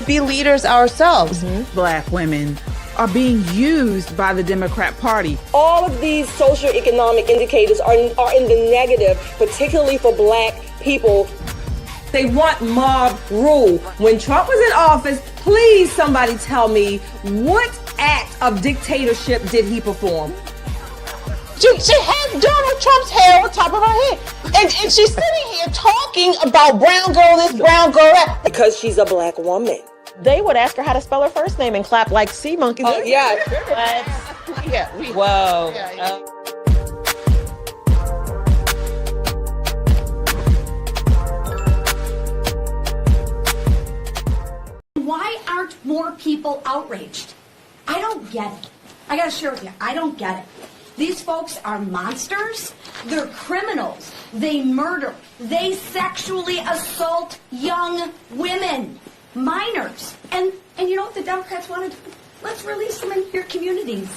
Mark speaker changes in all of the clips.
Speaker 1: Be leaders ourselves.
Speaker 2: Black women are being used by the Democrat Party.
Speaker 3: All of these socioeconomic indicators are in the negative, particularly for Black people.
Speaker 4: They want mob rule. When Trump was in office, please somebody tell me what act of dictatorship did he perform?
Speaker 1: She had Donald Trump's hair on top of her head. And she's sitting here talking about brown girl this, brown girl that.
Speaker 3: Because she's a Black woman.
Speaker 5: They would ask her how to spell her first name and clap like sea monkeys.
Speaker 3: Oh, yeah.
Speaker 5: Whoa.
Speaker 6: Why aren't more people outraged? I don't get it. I gotta share with you, I don't get it. These folks are monsters. They're criminals. They murder. They sexually assault young women, minors. And you know what the Democrats want to do? Let's release them in your communities.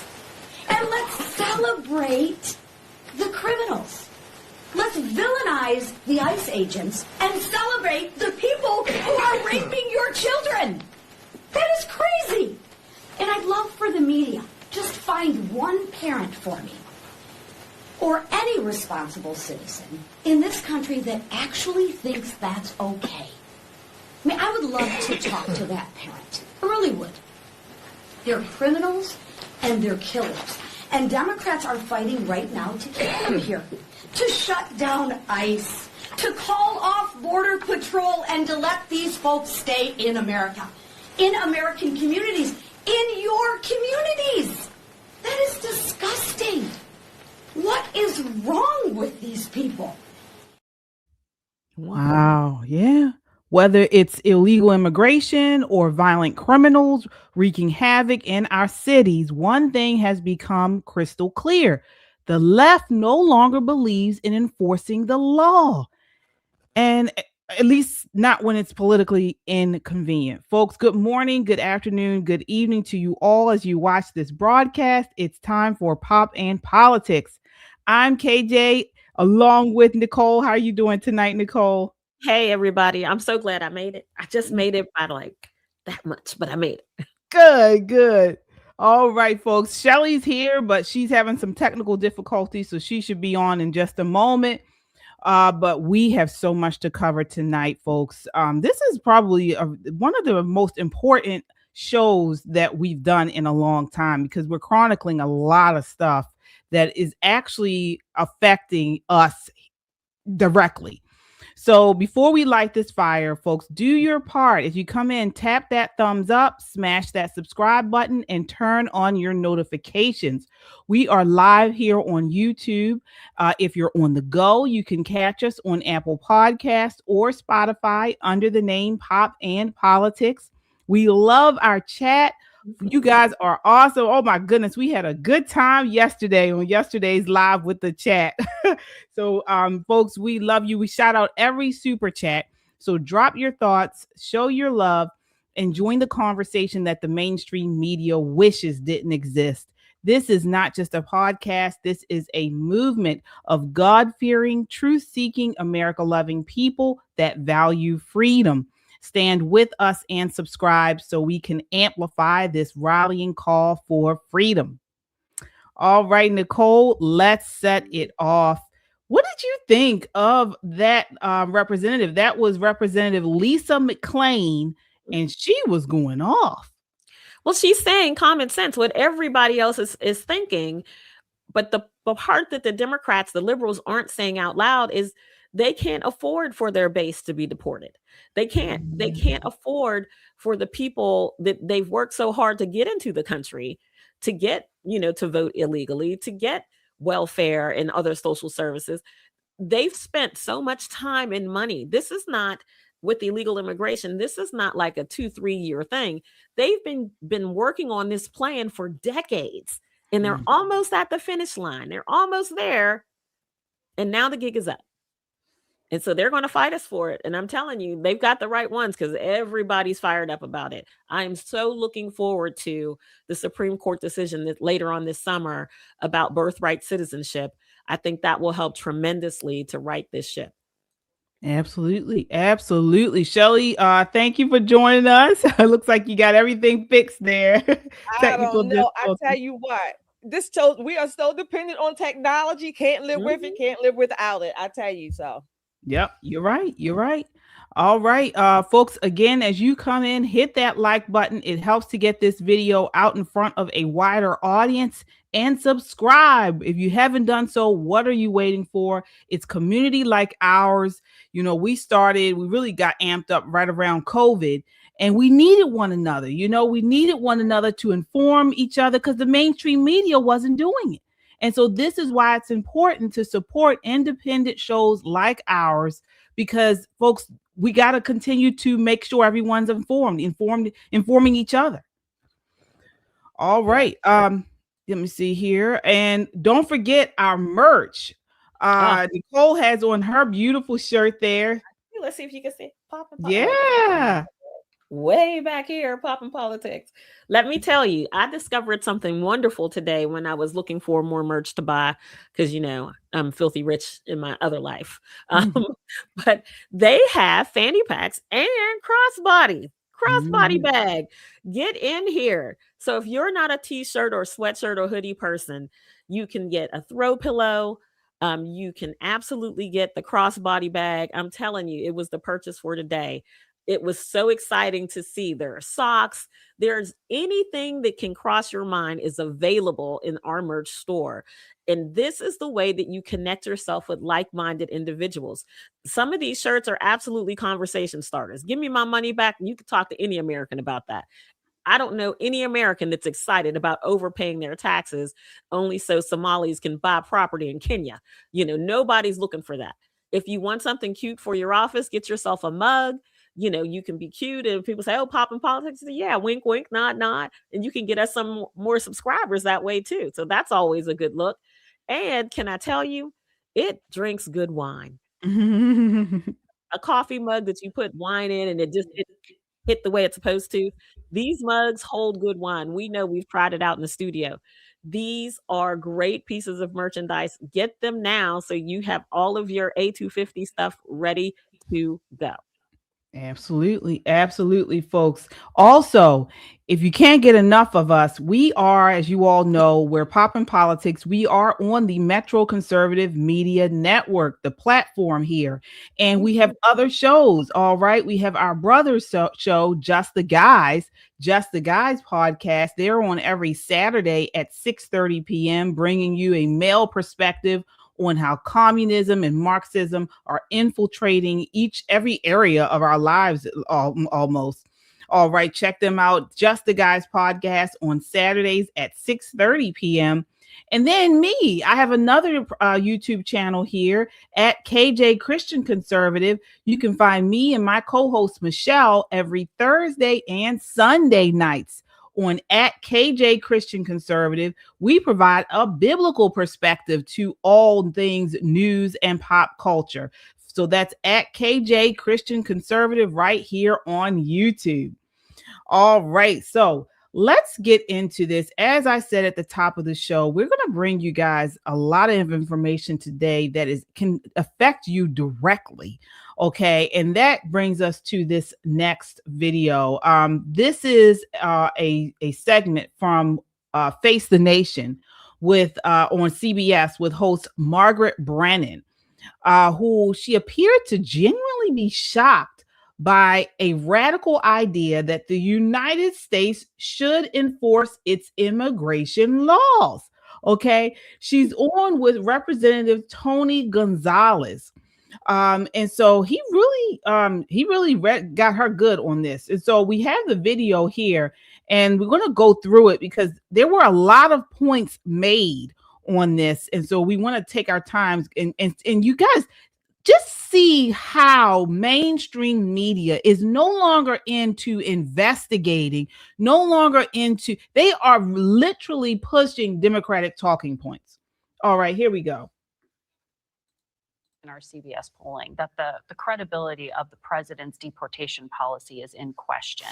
Speaker 6: And let's celebrate the criminals. Let's villainize the ICE agents and celebrate the people who are raping your children. That is crazy. And I'd love for the media, just find one parent for me, or any responsible citizen in this country that actually thinks that's okay. I mean, I would love to talk to that parent. I really would. They're criminals and they're killers. And Democrats are fighting right now to keep them here, to shut down ICE, to call off Border Patrol, and to let these folks stay in America, in American communities, in your communities. That is disgusting. What is wrong with these people?
Speaker 2: Wow. Yeah. Whether it's illegal immigration or violent criminals wreaking havoc in our cities, one thing has become crystal clear. The left no longer believes in enforcing the law. And at least not when it's politically inconvenient. Folks, good morning, good afternoon, good evening to you all as you watch this broadcast. It's time for Pop and Politics. I'm KJ along with Nicole. How are you doing tonight, Nicole?
Speaker 5: Hey, everybody. I'm so glad I made it. I just made it by like that much, but I made it.
Speaker 2: Good. All right, folks. Shelly's here, but she's having some technical difficulties, so she should be on in just a moment. But we have so much to cover tonight, folks. This is probably one of the most important shows that we've done in a long time because we're chronicling a lot of stuff that is actually affecting us directly. So before we light this fire, folks, do your part. If you come in, tap that thumbs up, smash that subscribe button, and turn on your notifications. We are live here on YouTube. If you're on the go, you can catch us on Apple Podcasts or Spotify under the name Pop and Politics. We love our chat. You guys are awesome. Oh my goodness. We had a good time yesterday on yesterday's live with the chat. So folks, we love you. We shout out every super chat. So drop your thoughts, show your love, and join the conversation that the mainstream media wishes didn't exist. This is not just a podcast. This is a movement of God-fearing, truth-seeking, America-loving people that value freedom. Stand with us and subscribe so we can amplify this rallying call for freedom. All right, Nicole, let's set it off. What did you think of that representative? That was Representative Lisa McLain, and she was going off.
Speaker 5: Well, she's saying common sense, what everybody else is thinking. But the part that the Democrats, the liberals, aren't saying out loud is they can't afford for their base to be deported. They can't afford for the people that they've worked so hard to get into the country, to get, to vote illegally, to get welfare and other social services. They've spent so much time and money. This is not with illegal immigration. This is not like a 2-3 year thing. They've been working on this plan for decades, and they're almost at the finish line. They're almost there. And now the gig is up. And so they're going to fight us for it. And I'm telling you, they've got the right ones because everybody's fired up about it. I'm so looking forward to the Supreme Court decision that later on this summer about birthright citizenship. I think that will help tremendously to right this ship.
Speaker 2: Absolutely. Absolutely. Shelly, thank you for joining us. It looks like you got everything fixed there.
Speaker 4: I
Speaker 2: Technical
Speaker 4: don't know. I tell
Speaker 2: difficulty.
Speaker 4: you what, this shows we are so dependent on technology. Can't live with it. Can't live without it. I tell you so.
Speaker 2: Yep, you're right. You're right. All right, folks, again, as you come in, hit that like button. It helps to get this video out in front of a wider audience, and subscribe. If you haven't done so, what are you waiting for? It's community like ours. We really got amped up right around COVID, and we needed one another. We needed one another to inform each other because the mainstream media wasn't doing it. And so this is why it's important to support independent shows like ours, because folks, we got to continue to make sure everyone's informing each other. All right. Let me see here. And don't forget our merch. Nicole has on her beautiful shirt there.
Speaker 5: Let's see if you can see.
Speaker 2: Yeah.
Speaker 5: Way back here, popping politics. Let me tell you, I discovered something wonderful today when I was looking for more merch to buy, because I'm filthy rich in my other life. But they have fanny packs and crossbody bag. Get in here. So if you're not a t-shirt or sweatshirt or hoodie person, you can get a throw pillow. You can absolutely get the crossbody bag. I'm telling you, it was the purchase for today. It was so exciting to see. There are socks. There's anything that can cross your mind is available in our merch store. And this is the way that you connect yourself with like-minded individuals. Some of these shirts are absolutely conversation starters. Give me my money back. And you can talk to any American about that. I don't know any American that's excited about overpaying their taxes only so Somalis can buy property in Kenya. Nobody's looking for that. If you want something cute for your office, get yourself a mug. You can be cute, and people say, oh, popping politics. Yeah, wink, wink, nod, nod. And you can get us some more subscribers that way too. So that's always a good look. And can I tell you, it drinks good wine. A coffee mug that you put wine in and it just hit the way it's supposed to. These mugs hold good wine. We know, we've tried it out in the studio. These are great pieces of merchandise. Get them now so you have all of your A250 stuff ready to go.
Speaker 2: Absolutely. Absolutely, folks. Also, if you can't get enough of us, we are, as you all know, we're Poppin' Politics. We are on the Metro Conservative Media Network, the platform here. And we have other shows. All right. We have our brother show, Just the Guys podcast. They're on every Saturday at 6:30 p.m., bringing you a male perspective on how communism and Marxism are infiltrating every area of our lives almost. All right, check them out. Just the Guys podcast on Saturdays at 6:30 p.m. And then me, I have another YouTube channel here at KJ Christian Conservative. You can find me and my co-host Michelle every Thursday and Sunday nights on at KJ Christian Conservative. We provide a biblical perspective to all things news and pop culture. So that's at KJ Christian Conservative right here on YouTube. All right. So let's get into this. As I said at the top of the show, we're going to bring you guys a lot of information today that can affect you directly. Okay. And that brings us to this next video. This is a segment from Face the Nation with on CBS with host Margaret Brennan, who she appeared to genuinely be shocked by a radical idea that the United States should enforce its immigration laws. Okay. She's on with Representative Tony Gonzales. And so he really got her good on this. And so we have the video here and we're going to go through it because there were a lot of points made on this. And so we want to take our time and you guys just see how mainstream media is no longer into investigating, they are literally pushing Democratic talking points. All right, here we go.
Speaker 7: In our CBS polling, that the credibility of the president's deportation policy is in question.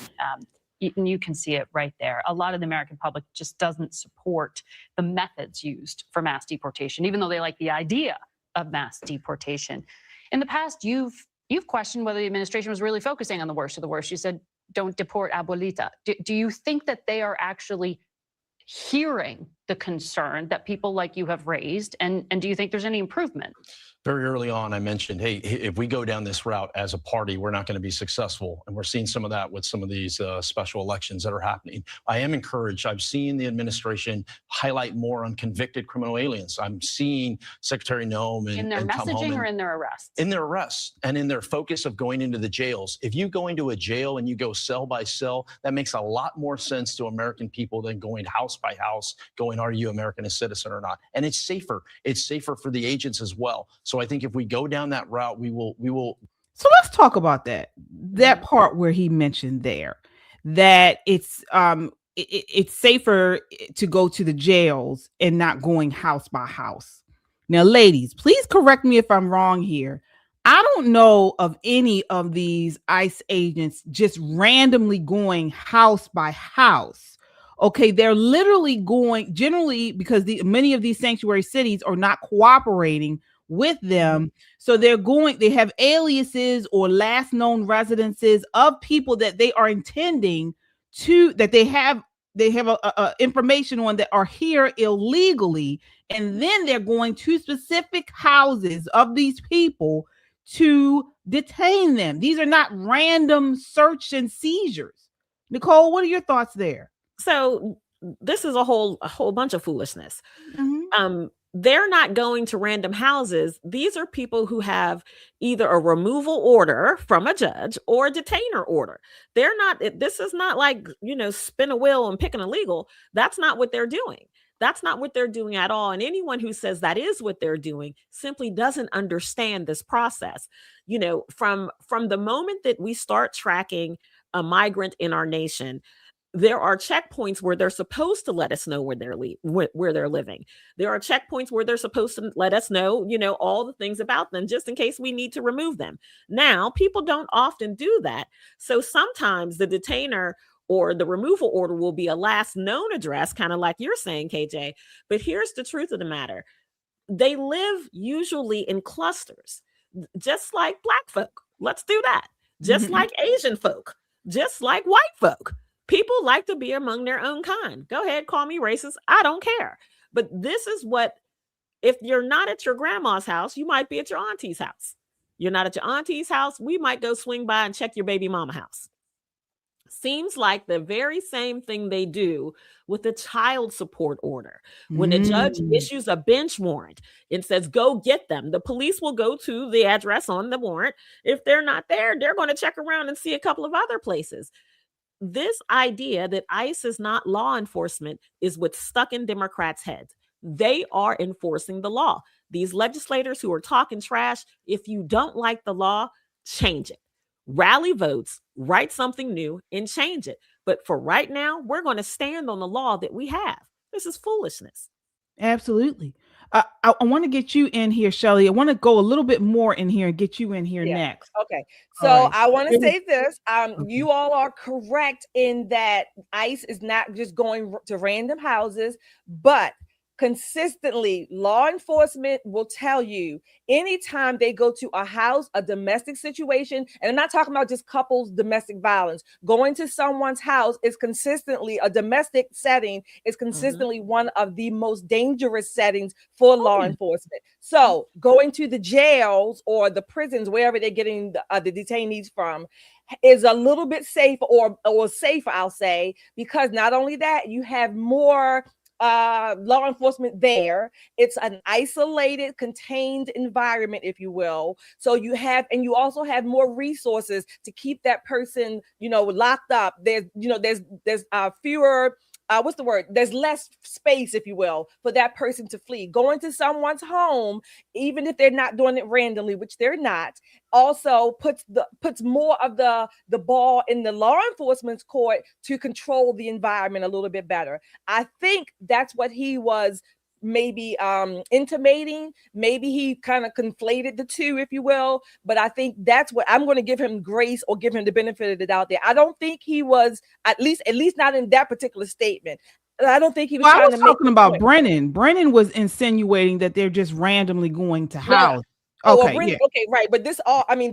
Speaker 7: You can see it right there. A lot of the American public just doesn't support the methods used for mass deportation, even though they like the idea of mass deportation. In the past, you've You've questioned whether the administration was really focusing on the worst of the worst. You said, don't deport abuelita. Do you think that they are actually hearing the concern that people like you have raised? And do you think there's any improvement?
Speaker 8: Very early on, I mentioned, hey, if we go down this route as a party, we're not going to be successful. And we're seeing some of that with some of these special elections that are happening. I am encouraged. I've seen the administration highlight more on convicted criminal aliens. I'm seeing Secretary Noem
Speaker 7: in their messaging or in their arrests?
Speaker 8: In their arrests and in their focus of going into the jails. If you go into a jail and you go cell by cell, that makes a lot more sense to American people than going house by house, going, are you American a citizen or not? And it's safer. It's safer for the agents as well. So I think if we go down that route, we will.
Speaker 2: So let's talk about that part where he mentioned there that it's safer to go to the jails and not going house by house. Now, ladies, please correct me if I'm wrong here. I don't know of any of these ICE agents just randomly going house by house. Okay, they're literally going generally because many of these sanctuary cities are not cooperating with them. So they have aliases or last known residences of people that they are intending to, that they have information on that are here illegally. And then they're going to specific houses of these people to detain them. These are not random search and seizures. Nicole, what are your thoughts there?
Speaker 5: So this is a whole bunch of foolishness. They're not going to random houses. These are people who have either a removal order from a judge or a detainer order. They're not, this is not like, spin a wheel and pick an illegal. That's not what they're doing. That's not what they're doing at all. And anyone who says that is what they're doing simply doesn't understand this process. From the moment that we start tracking a migrant in our nation, there are checkpoints where they're supposed to let us know where they're living. There are checkpoints where they're supposed to let us know, all the things about them, just in case we need to remove them. Now, people don't often do that. So sometimes the detainer or the removal order will be a last known address, kind of like you're saying, KJ. But here's the truth of the matter. They live usually in clusters, just like Black folk. Let's do that. Just like Asian folk, just like white folk. People like to be among their own kind. Go ahead, call me racist. I don't care. But this is what, if you're not at your grandma's house, you might be at your auntie's house. You're not at your auntie's house, we might go swing by and check your baby mama house. Seems like the very same thing they do with the child support order. When a judge issues a bench warrant and says, go get them, the police will go to the address on the warrant. If they're not there, they're going to check around and see a couple of other places. This idea that ICE is not law enforcement is what's stuck in Democrats' heads. They are enforcing the law. These legislators who are talking trash, if you don't like the law, change it. Rally votes, write something new, and change it. But for right now, we're going to stand on the law that we have. This is foolishness.
Speaker 2: Absolutely. I want to get you in here, Shelley. I want to go a little bit more in here and get you in here next.
Speaker 4: Okay. So
Speaker 2: right.
Speaker 4: I want to say this. You all are correct in that ICE is not just going to random houses, but consistently, law enforcement will tell you anytime they go to a house, a domestic situation, and I'm not talking about just couples, domestic violence, going to someone's house is consistently a domestic setting is consistently one of the most dangerous settings for law enforcement. So going to the jails or the prisons, wherever they're getting the detainees from, is a little bit safer or safer, I'll say, because not only that, you have more law enforcement there. It's an isolated, contained environment, if you will. So you also have more resources to keep that person, locked up. There's fewer. There's less space, if you will, for that person to flee. Going to someone's home, even if they're not doing it randomly, which they're not, also puts more of the ball in the law enforcement's court to control the environment a little bit better. I think that's what he was maybe intimating. Maybe he kind of conflated the two, if you will, but I think that's what I'm going to give him grace or give him the benefit of the doubt there. I don't think he was, at least not in that particular statement. I don't think he was trying to make
Speaker 2: talking about Brennan. Brennan was insinuating that they're just randomly going to house. Okay,
Speaker 4: really?
Speaker 2: yeah.
Speaker 4: Okay, right. But this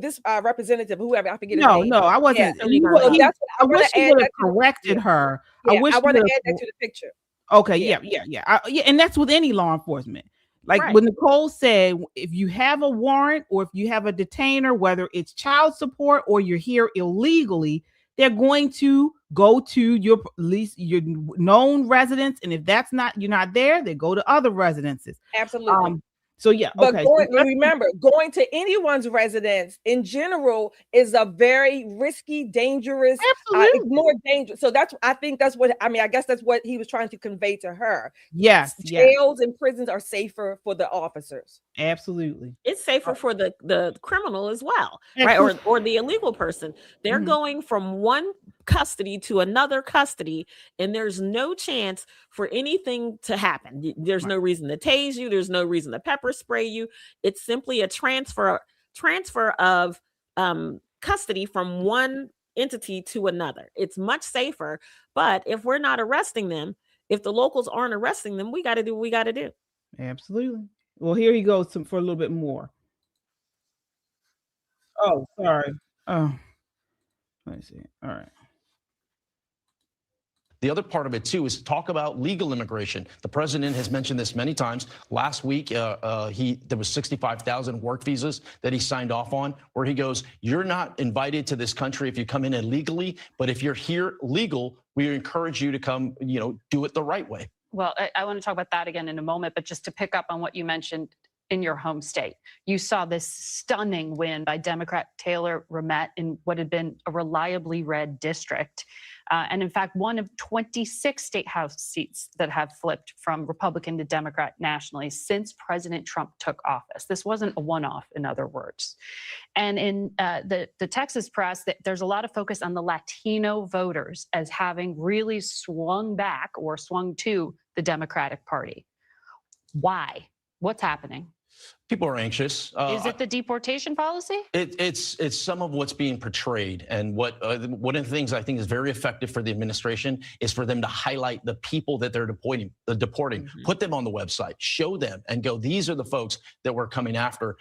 Speaker 4: this representative, whoever, I forget his
Speaker 2: No,
Speaker 4: name.
Speaker 2: no, I wasn't.
Speaker 4: Yeah. So that's what
Speaker 2: I
Speaker 4: I want
Speaker 2: wish
Speaker 4: to
Speaker 2: you
Speaker 4: add
Speaker 2: would have
Speaker 4: that to
Speaker 2: corrected her. I
Speaker 4: yeah,
Speaker 2: wish
Speaker 4: I
Speaker 2: you
Speaker 4: want to
Speaker 2: would
Speaker 4: add that
Speaker 2: have.
Speaker 4: to the picture.
Speaker 2: Okay,
Speaker 4: Yeah.
Speaker 2: yeah, and that's with any law enforcement. Like
Speaker 5: Right.
Speaker 2: when Nicole said, if you have a warrant or if you have a detainer, whether it's child support or you're here illegally, they're going to go to your least your known residence, and if that's not you're not there, they go to other residences.
Speaker 4: Absolutely.
Speaker 2: So yeah,
Speaker 4: But
Speaker 2: okay. So
Speaker 4: remember, going to anyone's residence in general is a very risky, dangerous,
Speaker 2: absolutely.
Speaker 4: more dangerous. So I think that's what I guess that's what he was trying to convey to her.
Speaker 2: Yes,
Speaker 4: Jails and prisons are safer for the officers.
Speaker 2: absolutely.
Speaker 5: It's safer for the criminal as well, right? Or the illegal person. They're going from one custody to another custody, and there's no chance for anything to happen. There's no reason to tase you. There's no reason to pepper spray you. It's simply a transfer of custody from one entity to another. It's much safer. But if we're not arresting them, if the locals aren't arresting them, we got to do what we got to do.
Speaker 2: Absolutely. Well, here he goes for a little bit more. Oh, sorry. Oh, let's see. All right.
Speaker 8: The other part of it, too, is talk about legal immigration. The president has mentioned this many times. Last week, there was 65,000 work visas that he signed off on, where he goes, you're not invited to this country if you come in illegally, but if you're here legal, we encourage you to come, do it the right way.
Speaker 7: Well, I want to talk about that again in a moment, but just to pick up on what you mentioned in your home state, you saw this stunning win by Democrat Taylor Ramett in what had been a reliably red district. And in fact, one of 26 state house seats that have flipped from Republican to Democrat nationally since President Trump took office. This wasn't a one-off, in other words. And in the Texas press, there's a lot of focus on the Latino voters as having really swung back or swung to the Democratic Party. Why? What's happening?
Speaker 8: People are anxious.
Speaker 7: Is it the deportation policy?
Speaker 8: It's some of what's being portrayed, and one of the things I think is very effective for the administration is for them to highlight the people that they're deporting, put them on the website, show them, and go, these are the folks that we're coming after.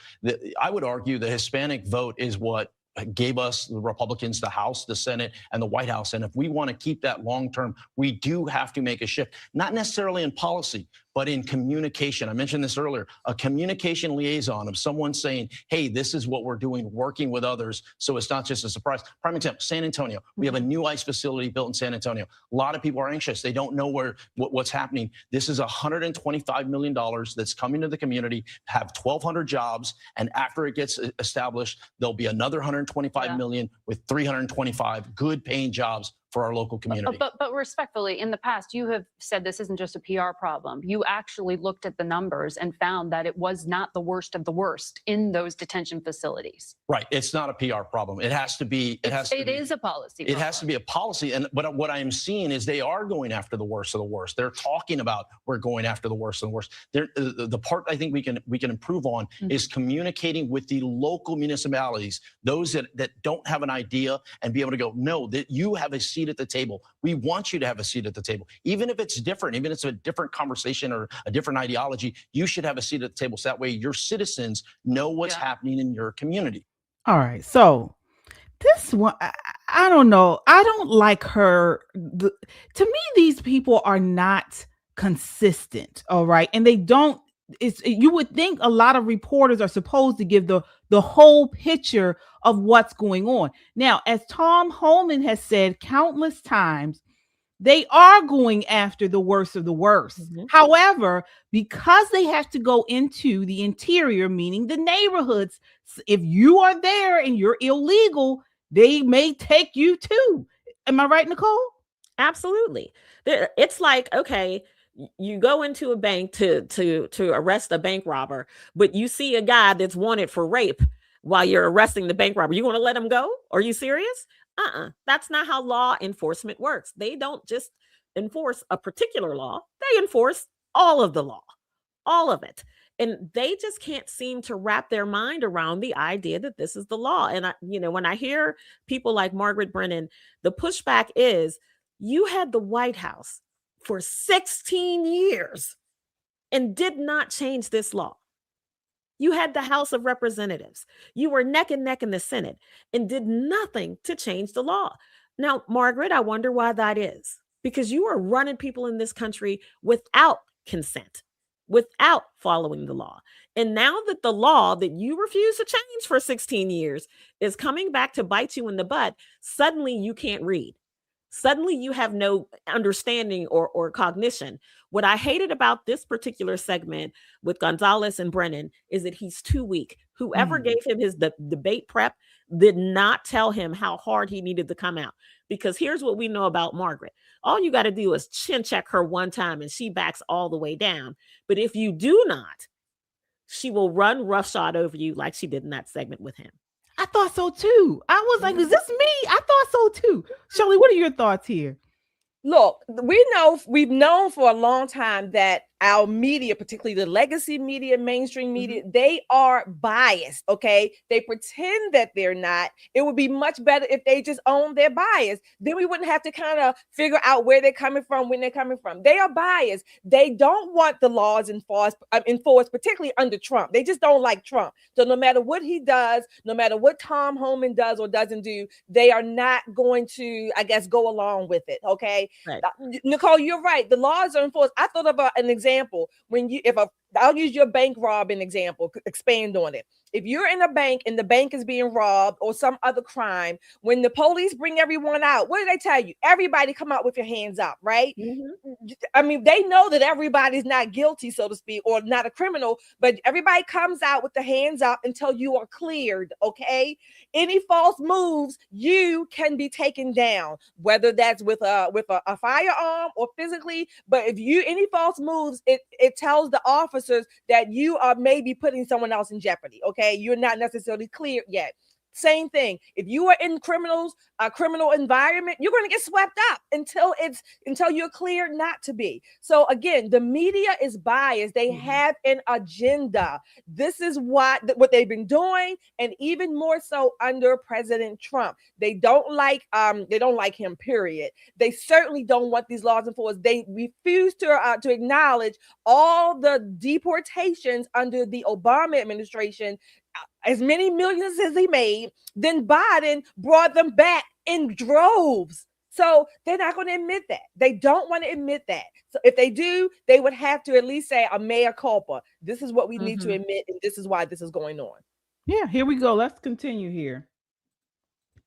Speaker 8: I would argue the Hispanic vote is what gave us, the Republicans, the House, the Senate, and the White House. And if we want to keep that long term, we do have to make a shift, not necessarily in policy, but in communication. I mentioned this earlier, a communication liaison of someone saying, hey, this is what we're doing, working with others, so it's not just a surprise. Prime example, San Antonio. We have a new ICE facility built in San Antonio. A lot of people are anxious. They don't know what's happening. This is $125 million that's coming to the community, have 1,200 jobs, and after it gets established, there'll be another 125 million with 325 good paying jobs for our local community.
Speaker 7: But respectfully, in the past, you have said this isn't just a PR problem. You actually looked at the numbers and found that it was not the worst of the worst in those detention facilities.
Speaker 8: Right. It's not a PR problem. It has to be. It
Speaker 7: is a policy problem.
Speaker 8: It has to be a policy. And what I am seeing is they are going after the worst of the worst. They're talking about we're going after the worst of the worst. The part I think we can improve on is communicating with the local municipalities, those that don't have an idea, and be able to go, no, that you have a seat at the table. We want you to have a seat at the table. Even if it's different, even if it's a different conversation or a different ideology, you should have a seat at the table. So that way your citizens know what's happening in your community.
Speaker 2: All right. So this one, I don't know. I don't like her. To me, these people are not consistent. All right. And they don't. You would think a lot of reporters are supposed to give the whole picture of what's going on. Now, as Tom Homan has said countless times, they are going after the worst of the worst. However, because they have to go into the interior, meaning the neighborhoods, if you are there and you're illegal, they may take you too. Am I right, Nicole?
Speaker 5: Absolutely. It's like, okay, you go into a bank to arrest a bank robber, but you see a guy that's wanted for rape while you're arresting the bank robber. You want to let him go? Are you serious? That's not how law enforcement works. They don't just enforce a particular law. They enforce all of the law, all of it. And they just can't seem to wrap their mind around the idea that this is the law. And when I hear people like Margaret Brennan, the pushback is, you had the White House for 16 years and did not change this law. You had the House of Representatives. You were neck and neck in the Senate and did nothing to change the law. Now, Margaret, I wonder why that is. Because you are running people in this country without consent, without following the law. And now that the law that you refused to change for 16 years is coming back to bite you in the butt, suddenly you can't read. Suddenly you have no understanding or cognition. What I hated about this particular segment with Gonzales and Brennan is that he's too weak. Whoever gave him his debate prep did not tell him how hard he needed to come out. Because here's what we know about Margaret. All you got to do is chin check her one time and she backs all the way down. But if you do not, she will run roughshod over you like she did in that segment with him.
Speaker 2: I thought so too. I was like, is this me? I thought so too. Shirley, what are your thoughts here?
Speaker 4: Look, we've known for a long time that our media, particularly the legacy media, mainstream media, they are biased. Okay. They pretend that they're not. It would be much better if they just own their bias. Then we wouldn't have to kind of figure out where they're coming from, when they're coming from. They are biased. They don't want the laws enforced, particularly under Trump. They just don't like Trump. So no matter what he does, no matter what Tom Homan does or doesn't do, they are not going to, I guess, go along with it. Okay.
Speaker 5: Right.
Speaker 4: Nicole, you're right. The laws are enforced. I thought of an example. When I'll use your bank robbing example, expand on it. If you're in a bank and the bank is being robbed or some other crime, when the police bring everyone out, what do they tell you? Everybody come out with your hands up, right? I mean, they know that everybody's not guilty, so to speak, or not a criminal, but everybody comes out with the hands up until you are cleared, okay? Any false moves, you can be taken down, whether that's with a firearm or physically. But if you any false moves, it tells the officers that you are maybe putting someone else in jeopardy, okay? You're not necessarily cleared yet. Same thing. If you are in a criminal environment, you're going to get swept up until you're cleared not to be. So again, the media is biased. They have an agenda. This is what they've been doing, and even more so under President Trump. They don't like him, period. They certainly don't want these laws enforced. They refuse to acknowledge all the deportations under the Obama administration. As many millions as he made, then Biden brought them back in droves. So they're not going to admit that. They don't want to admit that. So if they do, they would have to at least say a mea culpa. This is what we need to admit, and this is why this is going on.
Speaker 2: Yeah, here we go. Let's continue here.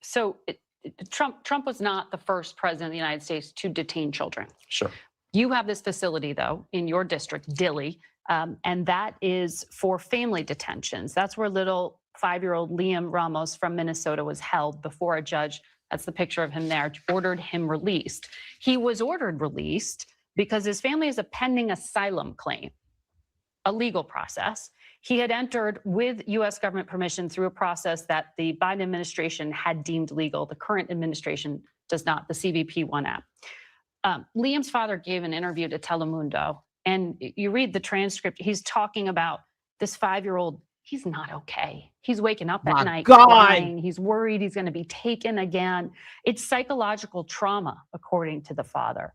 Speaker 7: So Trump was not the first president of the United States to detain children.
Speaker 8: Sure.
Speaker 7: You have this facility, though, in your district, Dilley, and that is for family detentions. That's where little 5-year-old Liam Ramos from Minnesota was held before a judge, that's the picture of him there, ordered him released. He was ordered released because his family has a pending asylum claim, a legal process. He had entered with U.S. government permission through a process that the Biden administration had deemed legal. The current administration does not, the CBP-1 app. Liam's father gave an interview to Telemundo, and you read the transcript. He's talking about this 5-year-old. He's not okay. He's waking up at night crying. He's worried he's going to be taken again. It's psychological trauma, according to the father.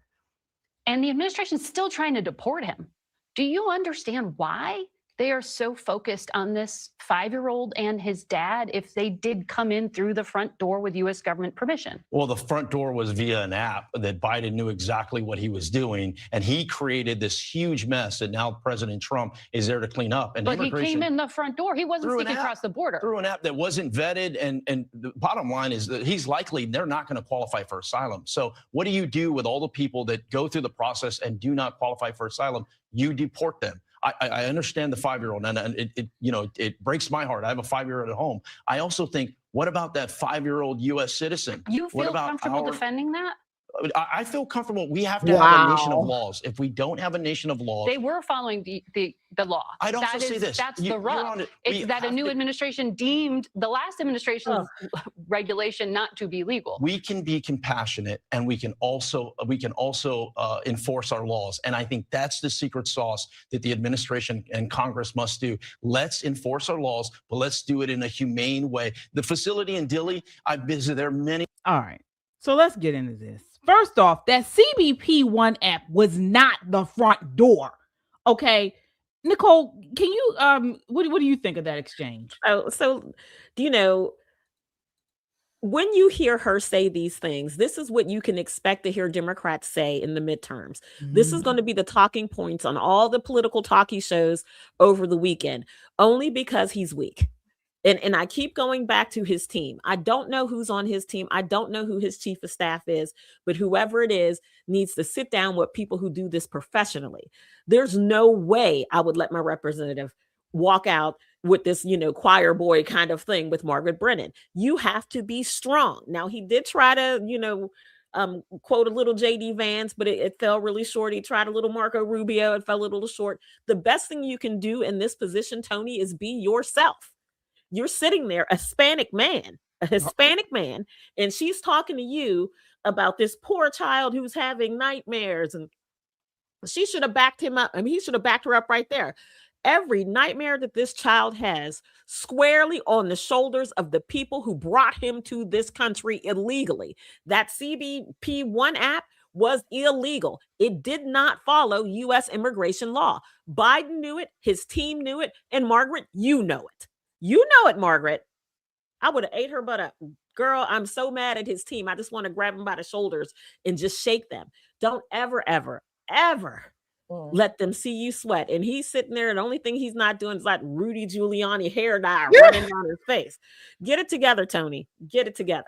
Speaker 7: And the administration's still trying to deport him. Do you understand why they are so focused on this 5-year-old and his dad if they did come in through the front door with U.S. government permission?
Speaker 8: Well, the front door was via an app that Biden knew exactly what he was doing, and he created this huge mess that now President Trump is there to clean up. And
Speaker 7: but he came in the front door. He wasn't sneaking across the border.
Speaker 8: Through an app that wasn't vetted, and the bottom line is that they're not going to qualify for asylum. So what do you do with all the people that go through the process and do not qualify for asylum? You deport them. I understand the 5-year-old, and it breaks my heart. I have a 5-year-old at home. I also think, what about that 5-year-old U.S. citizen?
Speaker 7: You feel comfortable defending that?
Speaker 8: I feel comfortable. We have to have a nation of laws. If we don't have a nation of laws,
Speaker 7: they were following the law.
Speaker 8: I'd also say this.
Speaker 7: That's the rub. It's that a new administration deemed the last administration's regulation not to be legal.
Speaker 8: We can be compassionate, and we can also enforce our laws. And I think that's the secret sauce that the administration and Congress must do. Let's enforce our laws, but let's do it in a humane way. The facility in Dilley, I've visited there many.
Speaker 2: All right. So let's get into this. First off, that CBP-1 app was not the front door. Okay. Nicole, can you what do you think of that exchange?
Speaker 5: So do you know, when you hear her say these things, this is what you can expect to hear Democrats say in the midterms. This is going to be the talking points on all the political talkie shows over the weekend, only because he's weak. And I keep going back to his team. I don't know who's on his team. I don't know who his chief of staff is, but whoever it is needs to sit down with people who do this professionally. There's no way I would let my representative walk out with this, choir boy kind of thing with Margaret Brennan. You have to be strong. Now, he did try to, quote a little JD Vance, but it fell really short. He tried a little Marco Rubio. It fell a little short. The best thing you can do in this position, Tony, is be yourself. You're sitting there, a Hispanic man, and she's talking to you about this poor child who's having nightmares, and she should have backed him up. I mean, he should have backed her up right there. Every nightmare that this child has squarely on the shoulders of the people who brought him to this country illegally. That CBP1 app was illegal. It did not follow U.S. immigration law. Biden knew it. His team knew it. And Margaret, you know it. You know it, Margaret. I would have ate her butt up. Girl, I'm so mad at his team. I just want to grab him by the shoulders and just shake them. Don't ever, ever, ever let them see you sweat. And he's sitting there, and the only thing he's not doing is like Rudy Giuliani hair dye running down his face. Get it together, Tony. Get it together.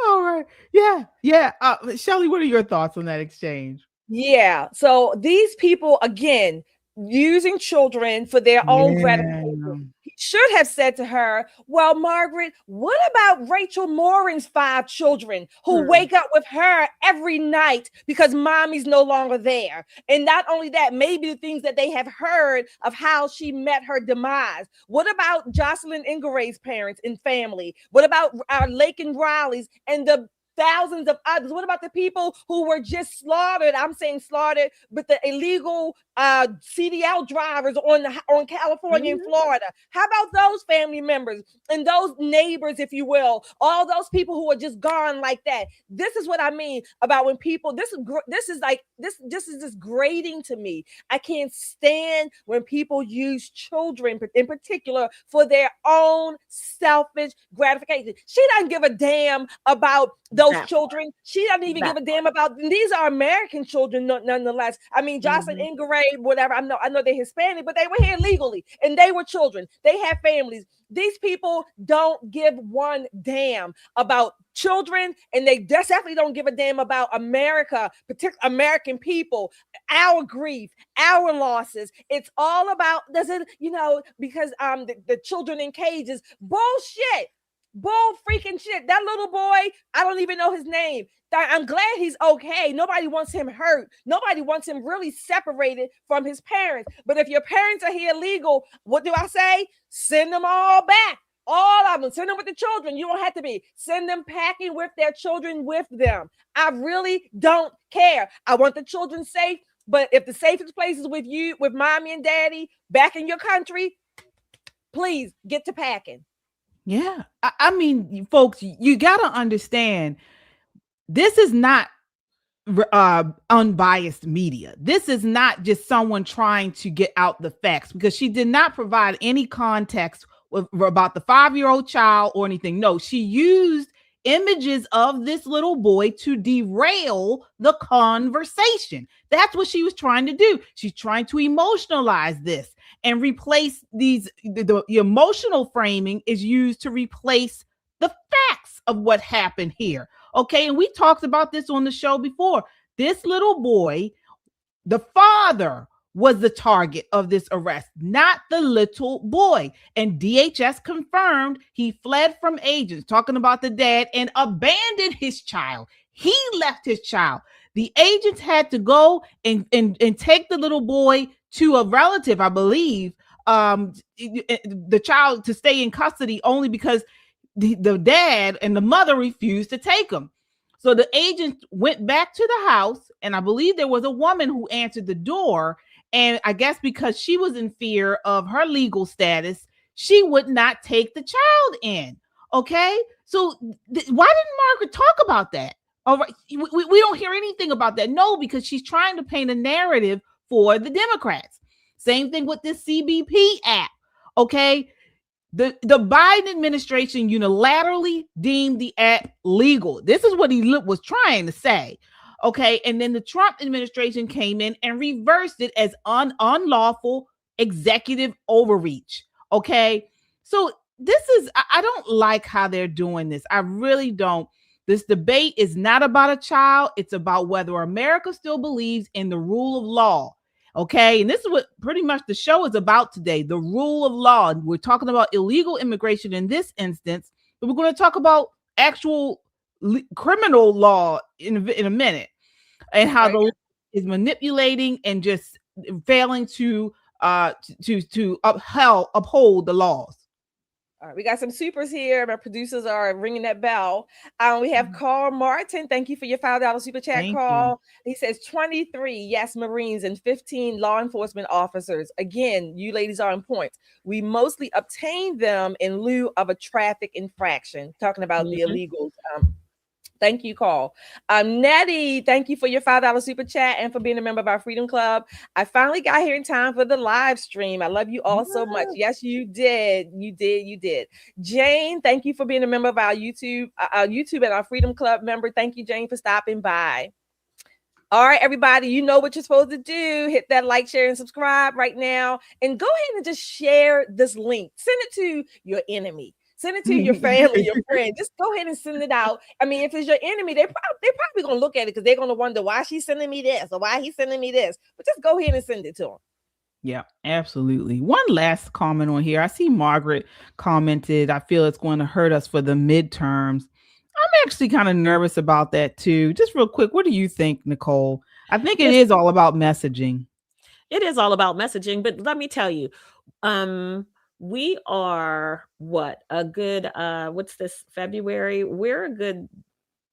Speaker 2: All right. Yeah. Shelley, what are your thoughts on that exchange?
Speaker 4: Yeah. So these people, again, using children for their own gratification. He should have said to her, well, Margaret, what about Rachel Morin's 5 children who wake up with her every night because mommy's no longer there? And not only that, maybe the things that they have heard of how she met her demise. What about Jocelyn Ingeray's parents and family? What about our Lake and Riley's and the thousands of others? What about the people who were just slaughtered? I'm saying slaughtered, but the illegal CDL drivers on California and Florida. How about those family members and those neighbors, if you will, all those people who are just gone like that? This is what I mean about when people. This is just grating to me. I can't stand when people use children in particular for their own selfish gratification. She doesn't give a damn about those children. She doesn't even give a damn about. These are American children, nonetheless. I mean, Jocelyn Ingeray, whatever. I know they're Hispanic, but they were here legally, and they were children. They have families. These people don't give one damn about children, and they definitely don't give a damn about America, particularly American people, our grief, our losses. It's all about because the children in cages. Bullshit. Bull freaking shit. That little boy, I don't even know his name. I'm glad he's okay. Nobody wants him hurt. Nobody wants him really separated from his parents. But if your parents are here illegal, what do I say? Send them all back. All of them. Send them with the children. You don't have to be. Send them packing with their children with them. I really don't care. I want the children safe. But if the safest place is with you, with mommy and daddy back in your country, please get to packing.
Speaker 2: Yeah. I mean, folks, you got to understand, this is not unbiased media. This is not just someone trying to get out the facts, because she did not provide any context about the 5-year-old child or anything. No, she used images of this little boy to derail the conversation. That's what she was trying to do. She's trying to emotionalize this and replace the emotional framing is used to replace the facts of what happened here. Okay. And we talked about this on the show before. This little boy, the father was the target of this arrest, not the little boy. And DHS confirmed he fled from agents, talking about the dad, and abandoned his child. He left his child. The agents had to go and take the little boy to a relative, I believe, the child to stay in custody only because the dad and the mother refused to take him. So the agents went back to the house, and I believe there was a woman who answered the door. And I guess because she was in fear of her legal status, she would not take the child in. Okay. So why didn't Margaret talk about that? All right. We don't hear anything about that. No, because she's trying to paint a narrative for the Democrats. Same thing with this CBP app. Okay. The Biden administration unilaterally deemed the app legal. This is what he was trying to say. Okay. And then the Trump administration came in and reversed it as unlawful executive overreach. Okay. So I don't like how they're doing this. I really don't. This debate is not about a child. It's about whether America still believes in the rule of law. Okay. And this is what pretty much the show is about today. The rule of law. We're talking about illegal immigration in this instance, but we're going to talk about actual criminal law in a minute, and how the is manipulating and just failing to uphold the laws.
Speaker 4: All right, we got some supers here. My producers are ringing that bell. We have Carl Martin. Thank you for your $5 super chat, Carl. He says 23, yes, Marines, and 15 law enforcement officers. Again, you ladies are on point. We mostly obtain them in lieu of a traffic infraction. Talking about the illegals. Thank you, Carl. Nettie, thank you for your $5 super chat and for being a member of our Freedom Club. I finally got here in time for the live stream. I love you all so much. Yes, you did. You did. Jane, thank you for being a member of our YouTube and our Freedom Club member. Thank you, Jane, for stopping by. All right, everybody, you know what you're supposed to do. Hit that like, share, and subscribe right now. And go ahead and just share this link. Send it to your enemy. Send it to your family, your friend. Just go ahead and send it out. I mean, if it's your enemy, they're probably going to look at it because they're going to wonder why she's sending me this or why he's sending me this. But just go ahead and send it to them.
Speaker 2: Yeah, absolutely. One last comment on here. I see Margaret commented, I feel it's going to hurt us for the midterms. I'm actually kind of nervous about that too. Just real quick, what do you think, Nicole? I think it is all about messaging.
Speaker 5: It is all about messaging, but let me tell you, we are a good what's this, February? We're a good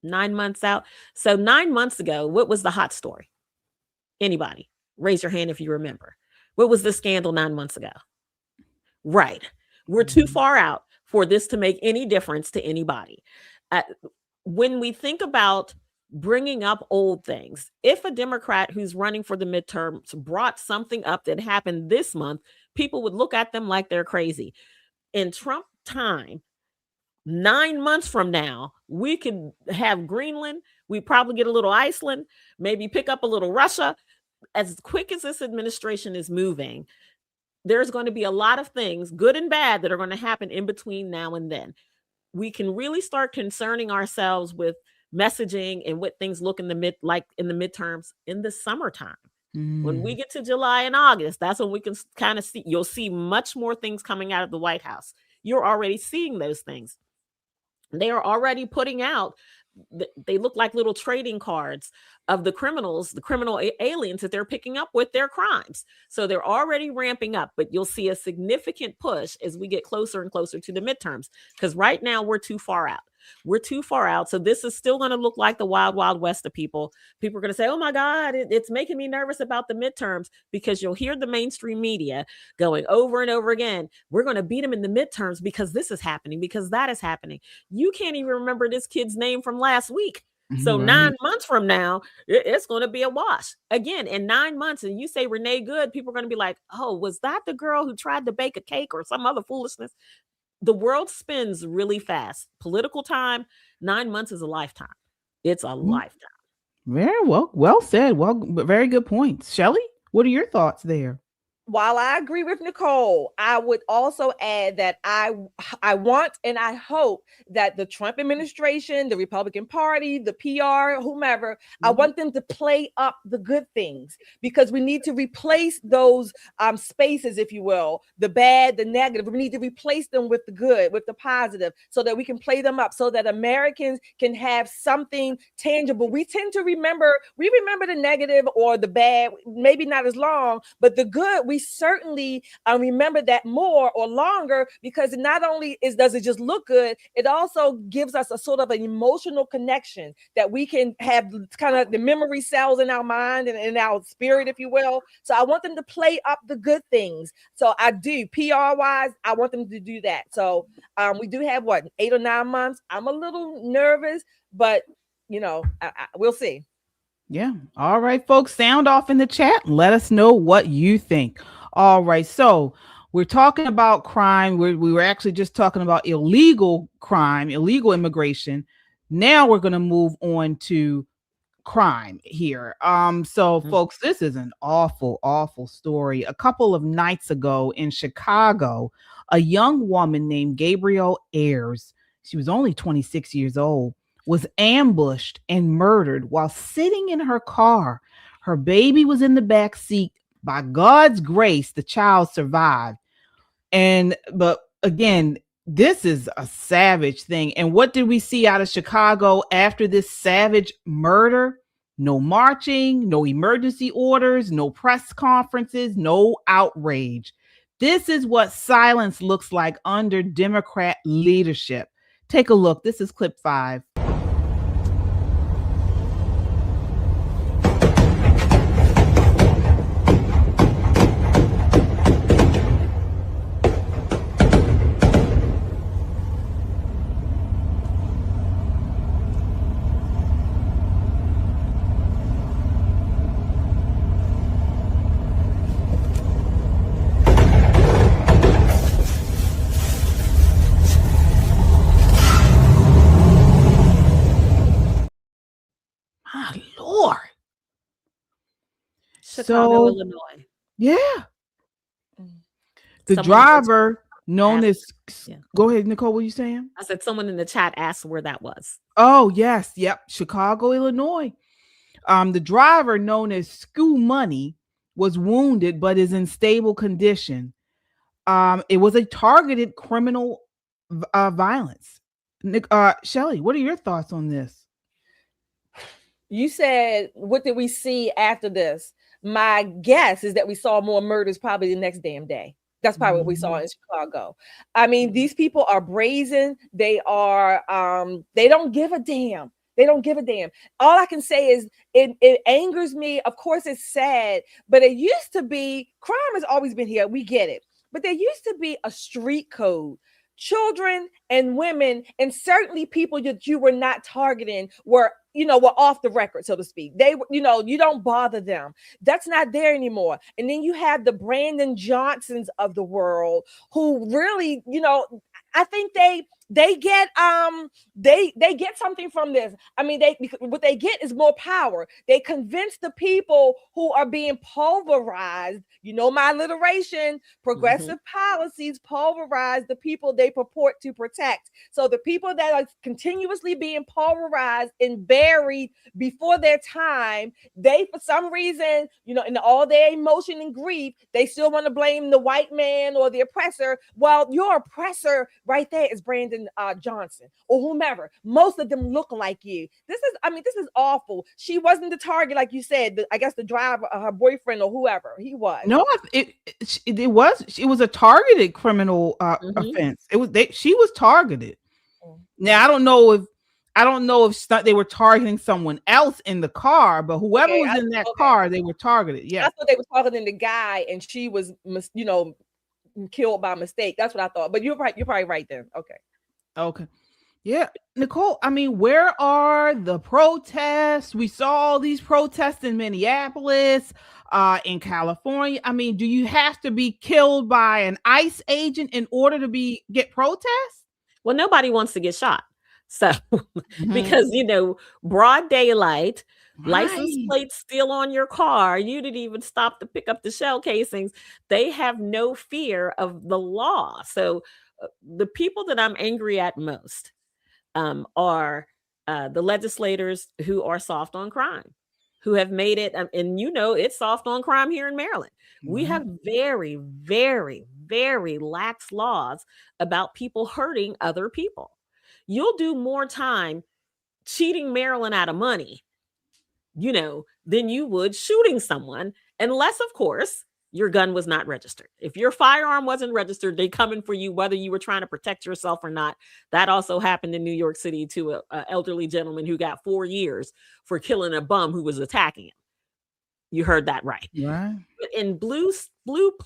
Speaker 5: 9 months out. So 9 months ago, what was the hot story? Anybody? Raise your hand if you remember. What was the scandal 9 months ago? Right. We're too far out for this to make any difference to anybody. When we think about bringing up old things, if a Democrat who's running for the midterms brought something up that happened this month, people would look at them like they're crazy. In Trump time, 9 months from now, we could have Greenland. We probably get a little Iceland, maybe pick up a little Russia. As quick as this administration is moving, there's going to be a lot of things, good and bad, that are going to happen in between now and then. We can really start concerning ourselves with messaging and what things look in the midterms in the summertime. When we get to July and August, that's when we can kind of see, you'll see much more things coming out of the White House. You're already seeing those things. They are already putting out, they look like little trading cards of the criminals, the criminal aliens that they're picking up with their crimes. So they're already ramping up, but you'll see a significant push as we get closer and closer to the midterms, because right now we're too far out. We're too far out. So this is still going to look like the wild, wild west of people. People are going to say, oh my God, it's making me nervous about the midterms, because you'll hear the mainstream media going over and over again. We're going to beat them in the midterms because this is happening, because that is happening. You can't even remember this kid's name from last week. So 9 months from now, it's going to be a wash. Again, in 9 months, and you say Renee Good, people are going to be like, oh, was that the girl who tried to bake a cake or some other foolishness? The world spins really fast. Political time, 9 months is a lifetime. It's a lifetime.
Speaker 2: Very well said. Well, very good points. Shelley, what are your thoughts there?
Speaker 4: While I agree with Nicole, I would also add that I want and I hope that the Trump administration, the Republican Party, the PR, whomever, I want them to play up the good things, because we need to replace those spaces, if you will, the bad, the negative. We need to replace them with the good, with the positive, so that we can play them up, so that Americans can have something tangible. We tend to remember the negative or the bad, maybe not as long, but the good, we certainly remember that more or longer, because not only does it just look good, it also gives us a sort of an emotional connection that we can have, kind of the memory cells in our mind and in our spirit, if you will. So I want them to play up the good things. So I do, PR wise, I want them to do that. So we do have 8 or 9 months. I'm a little nervous, but we'll see.
Speaker 2: Yeah. All right, folks, sound off in the chat. Let us know what you think. All right. So we're talking about crime. We were actually just talking about illegal crime, illegal immigration. Now we're going to move on to crime here. So folks, this is an awful story. A couple of nights ago in Chicago, a young woman named Gabryel Ayers, she was only 26 years old, was ambushed and murdered while sitting in her car. Her baby was in the back seat. By God's grace, the child survived. But again, this is a savage thing. And what did we see out of Chicago after this savage murder? No marching, no emergency orders, no press conferences, no outrage. This is what silence looks like under Democrat leadership. Take a look. This is clip 5. My Lord.
Speaker 5: Chicago, Illinois.
Speaker 2: Yeah. The
Speaker 5: Someone
Speaker 2: driver known
Speaker 5: asked-
Speaker 2: as
Speaker 5: yeah.
Speaker 2: Go ahead, Nicole, what are you saying?
Speaker 5: I said someone in the chat asked where that was.
Speaker 2: Oh, yes. Yep. Chicago, Illinois. The driver known as Screw Money was wounded but is in stable condition. It was a targeted criminal violence. Shelley, what are your thoughts on this?
Speaker 4: You said, what did we see after this? My guess is that we saw more murders probably the next damn day. That's probably what we saw in Chicago. I mean, these people are brazen. They are, they don't give a damn. They don't give a damn. All I can say is it angers me. Of course, it's sad, but it used to be, crime has always been here. We get it. But there used to be a street code. Children and women, and certainly people that you were not targeting were off the record, so to speak. They were, you don't bother them. That's not there anymore. And then you have the Brandon Johnsons of the world who really, I think they get they get something from this. I mean, what they get is more power. They convince the people who are being pulverized. My alliteration, progressive policies pulverize the people they purport to protect. So the people that are continuously being pulverized and buried before their time, they, for some reason, in all their emotion and grief, they still want to blame the white man or the oppressor. Well, your oppressor right there is Brandon Johnson or whomever. Most of them look like you. This is awful. She wasn't the target, like you said. I guess the driver, her boyfriend or whoever he was.
Speaker 2: No, it was a targeted criminal offense. She was targeted. Now I don't know if they were targeting someone else in the car, but whoever was in that car, they were targeted. Yeah,
Speaker 4: I thought they were targeting the guy, and she was, killed by mistake. That's what I thought. But you're right. You're probably right then. Okay.
Speaker 2: Yeah, Nicole. I mean, where are the protests? We saw all these protests in Minneapolis, in California. I mean, do you have to be killed by an ICE agent in order to get protests?
Speaker 5: Well, nobody wants to get shot. So, because, broad daylight, license plates still on your car, you didn't even stop to pick up the shell casings. They have no fear of the law. So the people that I'm angry at most are the legislators who are soft on crime, who have made it, and it's soft on crime here in Maryland. We have very, very, very lax laws about people hurting other people. You'll do more time cheating Maryland out of money, than you would shooting someone, unless, of course, your gun was not registered. If your firearm wasn't registered, they coming for you, whether you were trying to protect yourself or not. That also happened in New York City to an elderly gentleman who got 4 years for killing a bum who was attacking him. You heard that right.
Speaker 2: Right.
Speaker 5: But in blue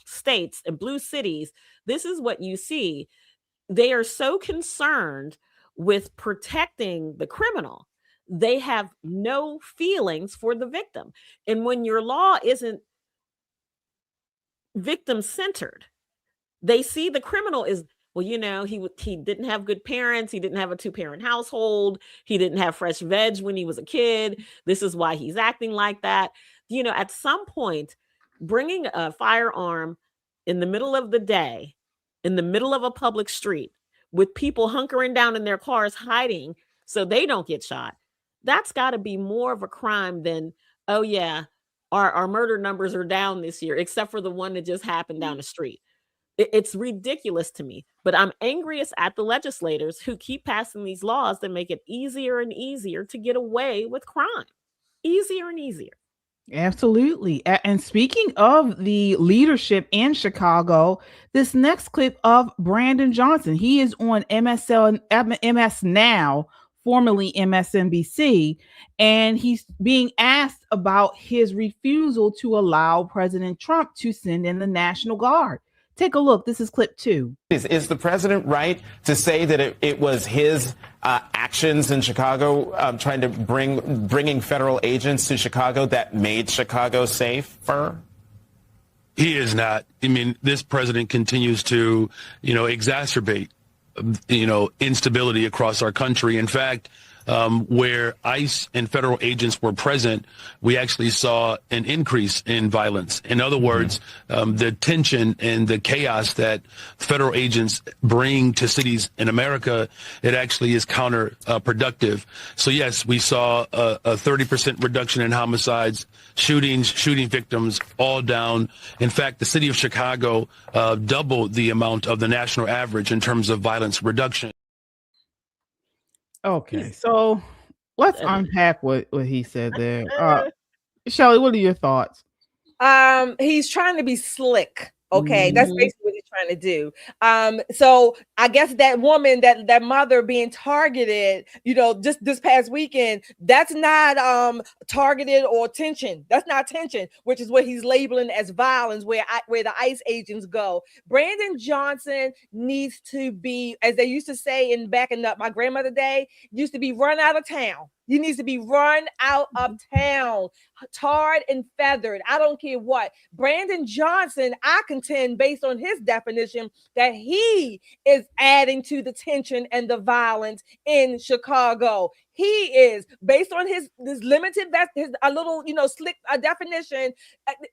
Speaker 5: states and blue cities, this is what you see. They are so concerned with protecting the criminal, they have no feelings for the victim. And when your law isn't victim-centered. They see the criminal is, well, you know, he didn't have good parents. He didn't have a 2-parent household. He didn't have fresh veg when he was a kid. This is why he's acting like that. You know, at some point, bringing a firearm in the middle of the day, in the middle of a public street, with people hunkering down in their cars hiding so they don't get shot, that's got to be more of a crime than, oh yeah, our murder numbers are down this year, except for the one that just happened down the street. It's ridiculous to me, but I'm angriest at the legislators who keep passing these laws that make it easier and easier to get away with crime. Easier and easier.
Speaker 2: Absolutely. And speaking of the leadership in Chicago, this next clip of Brandon Johnson, he is on MSNow, formerly MSNBC, and he's being asked about his refusal to allow President Trump to send in the National Guard. Take a look. This is clip 2.
Speaker 9: Is the president right to say that it was his actions in Chicago, trying to bringing federal agents to Chicago, that made Chicago safer?
Speaker 10: He is not. I mean, this president continues to, exacerbate, instability across our country. In fact, where ICE and federal agents were present, we actually saw an increase in violence. In other words, the tension and the chaos that federal agents bring to cities in America, it actually is counterproductive. So yes, we saw a 30% reduction in homicides, shootings, shooting victims, all down. In fact, the city of Chicago doubled the amount of the national average in terms of violence reduction.
Speaker 2: Okay, so let's unpack what he said there. Shelley, what are your thoughts?
Speaker 4: He's trying to be slick. Okay, that's basically what he's trying to do. So I guess that woman, that mother being targeted, just this past weekend, that's not targeted or tension. That's not tension, which is what he's labeling as violence, where the ICE agents go. Brandon Johnson needs to be, as they used to say back in my grandmother day, used to be run out of town. He needs to be run out of town, tarred and feathered. I don't care what. Brandon Johnson, I contend, based on his definition, that he is adding to the tension and the violence in Chicago. He is, based on his limited, a little, slick definition.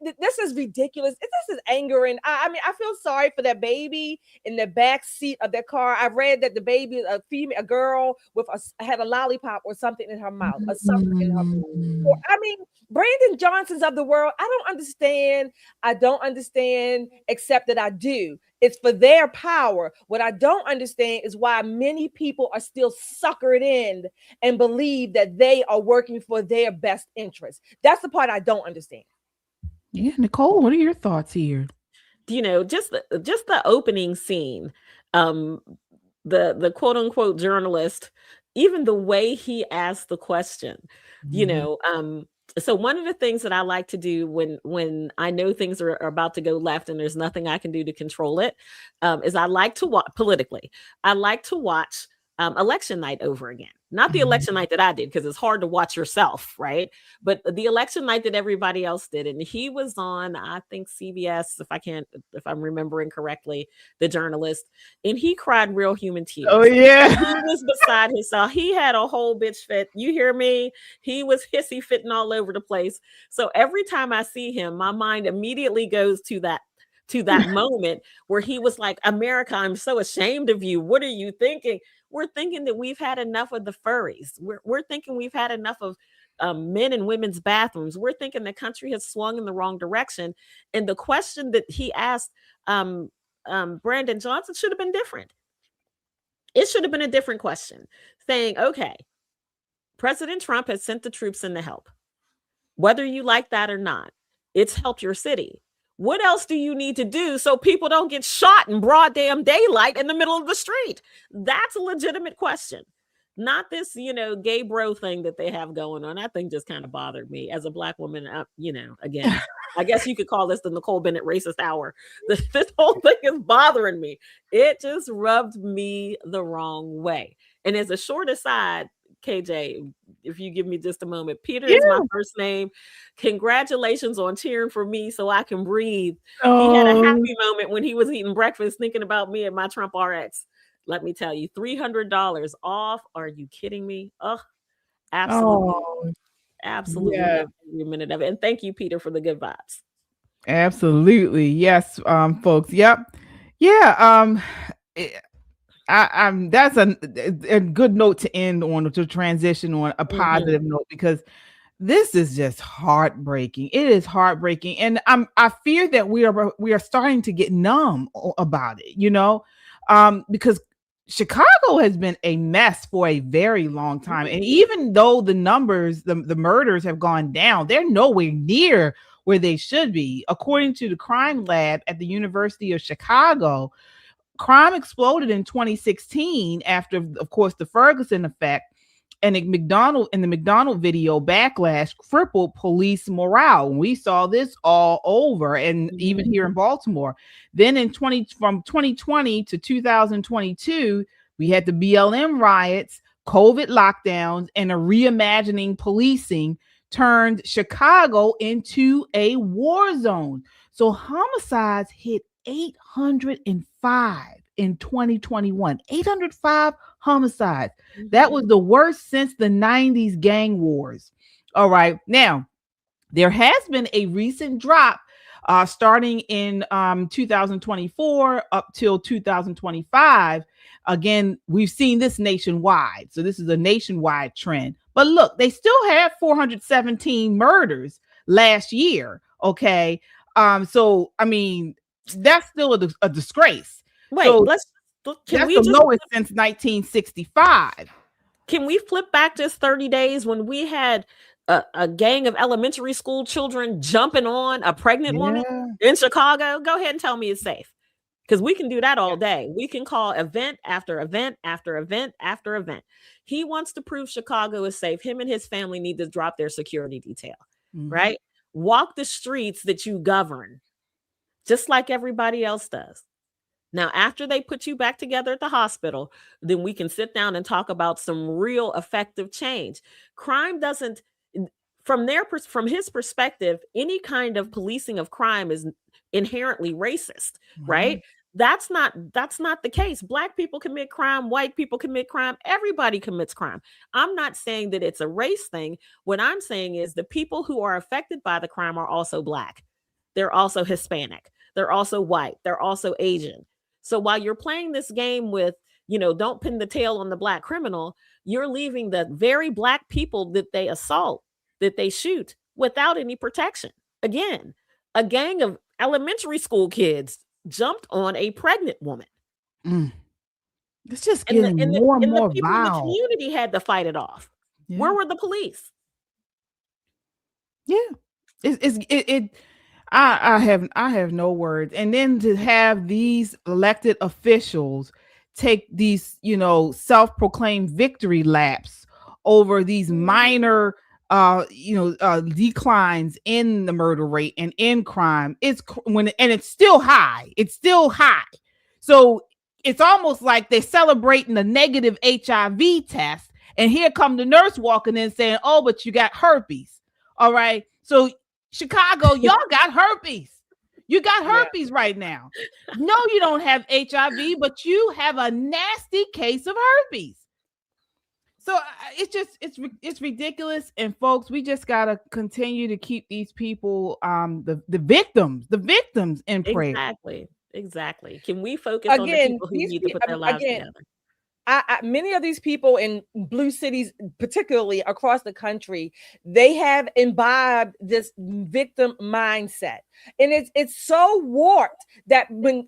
Speaker 4: This is ridiculous. This is angering. I mean, I feel sorry for that baby in the back seat of that car. I read that the baby, a girl had a lollipop or something in her mouth, or something in her mouth. I mean, Brandon Johnson's of the world. I don't understand, except that I do. It's for their power. What I don't understand is why many people are still suckered in and believe that they are working for their best interest. That's the part I don't understand.
Speaker 2: Yeah, Nicole, what are your thoughts here?
Speaker 5: Just the opening scene, the quote unquote journalist, even the way he asked the question, so one of the things that I like to do when I know things are about to go left and there's nothing I can do to control it, is I like to watch politically. I like to watch election night over again. Not the election night that I did, because it's hard to watch yourself, right? But the election night that everybody else did. And he was on, I think, CBS, if I'm remembering correctly, the journalist, and he cried real human tears.
Speaker 2: Oh, yeah.
Speaker 5: He was beside himself. He had a whole bitch fit. You hear me? He was hissy fitting all over the place. So every time I see him, my mind immediately goes to that moment where he was like, America, I'm so ashamed of you. What are you thinking? We're thinking that we've had enough of the furries. We're thinking we've had enough of men and women's bathrooms. We're thinking the country has swung in the wrong direction. And the question that he asked Brandon Johnson should have been different. It should have been a different question, saying, okay, President Trump has sent the troops in to help. Whether you like that or not, it's helped your city. What else do you need to do so people don't get shot in broad damn daylight in the middle of the street? That's a legitimate question. Not this, gay bro thing that they have going on. That thing just kind of bothered me as a Black woman. Again, I guess you could call this the Nicole Bennett racist hour. This whole thing is bothering me. It just rubbed me the wrong way. And as a short aside, KJ, if you give me just a moment. Peter
Speaker 2: Yeah.
Speaker 5: is my first name. Congratulations on cheering for me so I can breathe.
Speaker 2: Oh.
Speaker 5: He had a happy moment when he was eating breakfast thinking about me and my Trump RX. Let me tell you, $300 off. Are you kidding me? Oh, absolutely.
Speaker 2: Oh,
Speaker 5: Absolutely.
Speaker 2: yeah.
Speaker 5: Every minute of it. And thank you, Peter, for the good vibes.
Speaker 2: Absolutely. Yes, folks. Yep. Yeah. That's a good note to end on, to transition on a positive note, because this is just heartbreaking. It is heartbreaking. And I fear that we are starting to get numb about it, because Chicago has been a mess for a very long time. And even though the numbers, the murders have gone down, they're nowhere near where they should be. According to the crime lab at the University of Chicago, crime exploded in 2016 after, of course, the Ferguson effect, and the McDonald video backlash crippled police morale. We saw this all over, and even here in Baltimore. Then from 2020 to 2022, we had the BLM riots, COVID lockdowns, and a reimagining policing turned Chicago into a war zone. So homicides hit 805 in 2021. 805 homicides. That was the worst since the 90s gang wars. All right. Now, there has been a recent drop starting in 2024 up till 2025. Again, we've seen this nationwide. So this is a nationwide trend. But look, they still had 417 murders last year. Okay. So, I mean, that's still a disgrace.
Speaker 5: Wait,
Speaker 2: so
Speaker 5: that's the
Speaker 2: lowest since 1965.
Speaker 5: Can we flip back just 30 days when we had a gang of elementary school children jumping on a pregnant woman in Chicago? Go ahead and tell me it's safe, because we can do that all day. We can call event after event after event after event. He wants to prove Chicago is safe. Him and his family need to drop their security detail, right? Walk the streets that you govern, just like everybody else does. Now, after they put you back together at the hospital, then we can sit down and talk about some real effective change. Crime doesn't, from his perspective, any kind of policing of crime is inherently racist, right? That's not the case. Black people commit crime, white people commit crime, everybody commits crime. I'm not saying that it's a race thing. What I'm saying is the people who are affected by the crime are also Black. They're also Hispanic. They're also white. They're also Asian. So while you're playing this game with, don't pin the tail on the Black criminal, you're leaving the very Black people that they assault, that they shoot, without any protection. Again, a gang of elementary school kids jumped on a pregnant woman.
Speaker 2: It's just getting more and more
Speaker 5: the people in the community had to fight it off. Where were the police?
Speaker 2: Yeah, I have no words. And then to have these elected officials take these, self-proclaimed victory laps over these minor, declines in the murder rate and in crime. It's still high. It's still high. So it's almost like they're celebrating the negative HIV test. And here come the nurse walking in saying, "Oh, but you got herpes." All right. So Chicago, y'all got herpes. You got herpes right now. No, you don't have HIV, but you have a nasty case of herpes. So it's ridiculous. And folks, we just gotta continue to keep these people, the victims in prayer.
Speaker 5: Exactly. Can we focus on the people who need to put their lives together?
Speaker 4: Many of these people in blue cities, particularly across the country, they have imbibed this victim mindset. And it's so warped that when,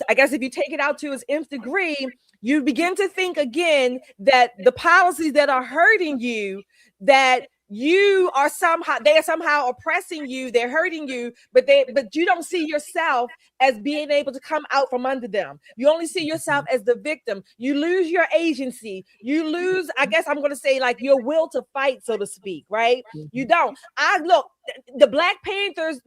Speaker 4: I guess if you take it out to its nth degree, you begin to think again that the policies that are hurting you, that they are somehow oppressing you, they're hurting you, but you don't see yourself as being able to come out from under them. You only see yourself as the victim. You lose your agency. You lose, I guess I'm going to say, like, your will to fight, so to speak, right? You don't. the Black Panthers,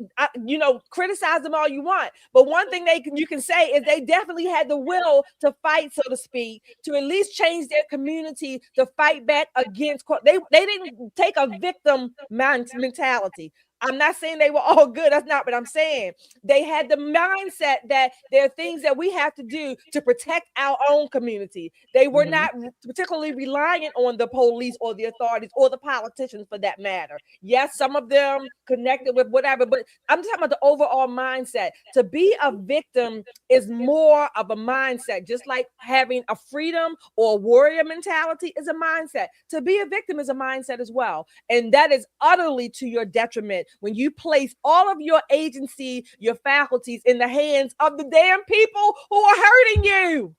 Speaker 4: criticize them all you want, but one thing you can say is they definitely had the will to fight, so to speak, to at least change their community to fight back against. They didn't take a victim mentality. I'm not saying they were all good. That's not what I'm saying. They had the mindset that there are things that we have to do to protect our own community. They were not particularly reliant on the police or the authorities or the politicians for that matter. Yes, some of them connected with whatever, but I'm talking about the overall mindset. To be a victim is more of a mindset, just like having a freedom or a warrior mentality is a mindset. To be a victim is a mindset as well. And that is utterly to your detriment when you place all of your agency, your faculties in the hands of the damn people who are hurting you.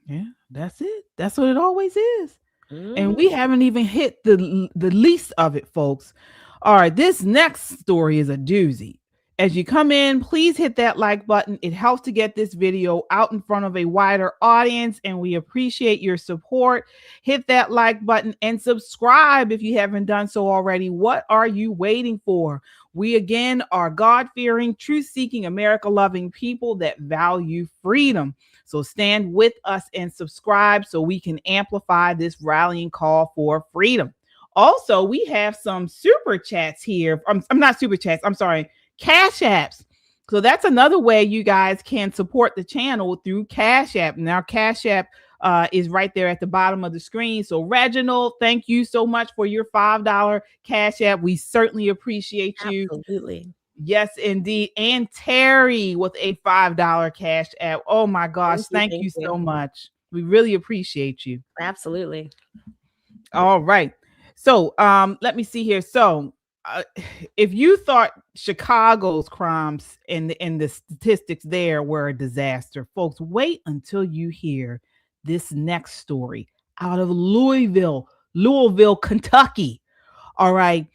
Speaker 2: Yeah, that's it. That's what it always is. And we haven't even hit the least of it, folks. All right, this next story is a doozy. As you come in, please hit that like button. It helps to get this video out in front of a wider audience, and we appreciate your support. Hit that like button and subscribe if you haven't done so already. What are you waiting for? We, again, are God-fearing, truth-seeking, America-loving people that value freedom. So stand with us and subscribe so we can amplify this rallying call for freedom. Also, we have some super chats here. I'm not super chats. I'm sorry. Cash apps. So that's another way you guys can support the channel through Cash App. Now, Cash App is right there at the bottom of the screen. So Reginald, thank you so much for your $5 Cash App. We certainly appreciate you.
Speaker 5: Absolutely.
Speaker 2: Yes, indeed. And Terry with a $5 Cash App. Oh my gosh. Thank you so much. We really appreciate you.
Speaker 5: Absolutely.
Speaker 2: All right. So let me see here. So if you thought Chicago's crimes and the statistics there were a disaster, folks, wait until you hear this next story out of Louisville, Kentucky. All right.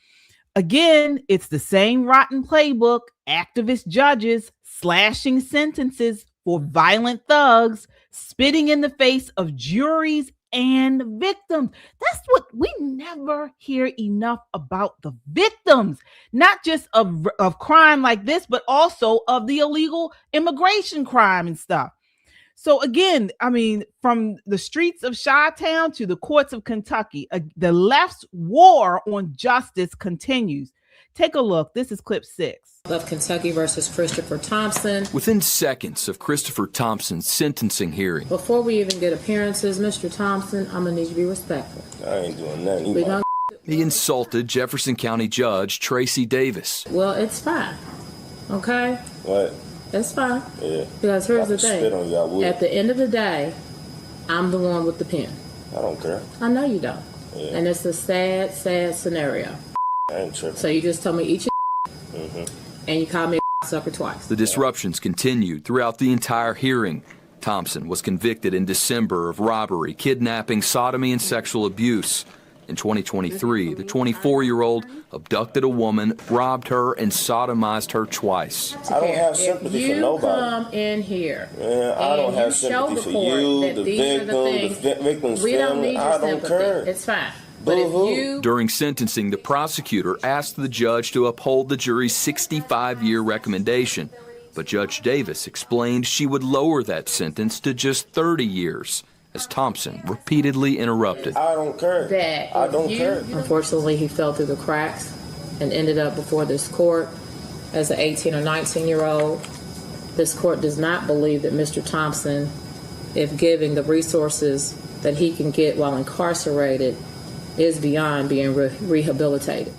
Speaker 2: Again, it's the same rotten playbook. Activist judges slashing sentences for violent thugs, spitting in the face of juries and victims. That's what we never hear enough about, the victims, not just of crime like this, but also of the illegal immigration crime and stuff. So again, I mean, from the streets of Chi-Town to the courts of Kentucky, the left's war on justice continues. Take a look. This is clip 6.
Speaker 11: Of Kentucky versus Christopher Thompson.
Speaker 12: Within seconds of Christopher Thompson's sentencing hearing.
Speaker 11: Before we even get appearances, Mr. Thompson, I'm going to need you to be respectful.
Speaker 13: I ain't doing nothing.
Speaker 12: He insulted Jefferson County Judge Tracy Davis.
Speaker 11: Well, it's fine. Okay?
Speaker 13: What?
Speaker 11: It's fine.
Speaker 13: Yeah.
Speaker 11: Because here's the thing.
Speaker 13: Spit on y'all,
Speaker 11: at the end of the day, I'm the one with the pen.
Speaker 13: I don't care.
Speaker 11: I know you don't.
Speaker 13: Yeah.
Speaker 11: And it's a sad, sad scenario.
Speaker 13: I ain't tripping.
Speaker 11: So you just told me eat your and you called me a sucker twice.
Speaker 12: The disruptions continued throughout the entire hearing. Thompson was convicted in December of robbery, kidnapping, sodomy, and sexual abuse. In 2023, the 24-year-old abducted a woman, robbed her, and sodomized her twice.
Speaker 13: I don't have sympathy for nobody.
Speaker 11: Come in here.
Speaker 13: Man, I don't have sympathy for you, the victim's family. I don't care.
Speaker 11: It's fine. But if you...
Speaker 12: During sentencing, the prosecutor asked the judge to uphold the jury's 65-year recommendation. But Judge Davis explained she would lower that sentence to just 30 years. As Thompson repeatedly interrupted.
Speaker 13: I don't care. I don't care.
Speaker 11: Unfortunately, he fell through the cracks and ended up before this court as an 18 or 19-year-old. This court does not believe that Mr. Thompson, if given the resources that he can get while incarcerated, is beyond being rehabilitated.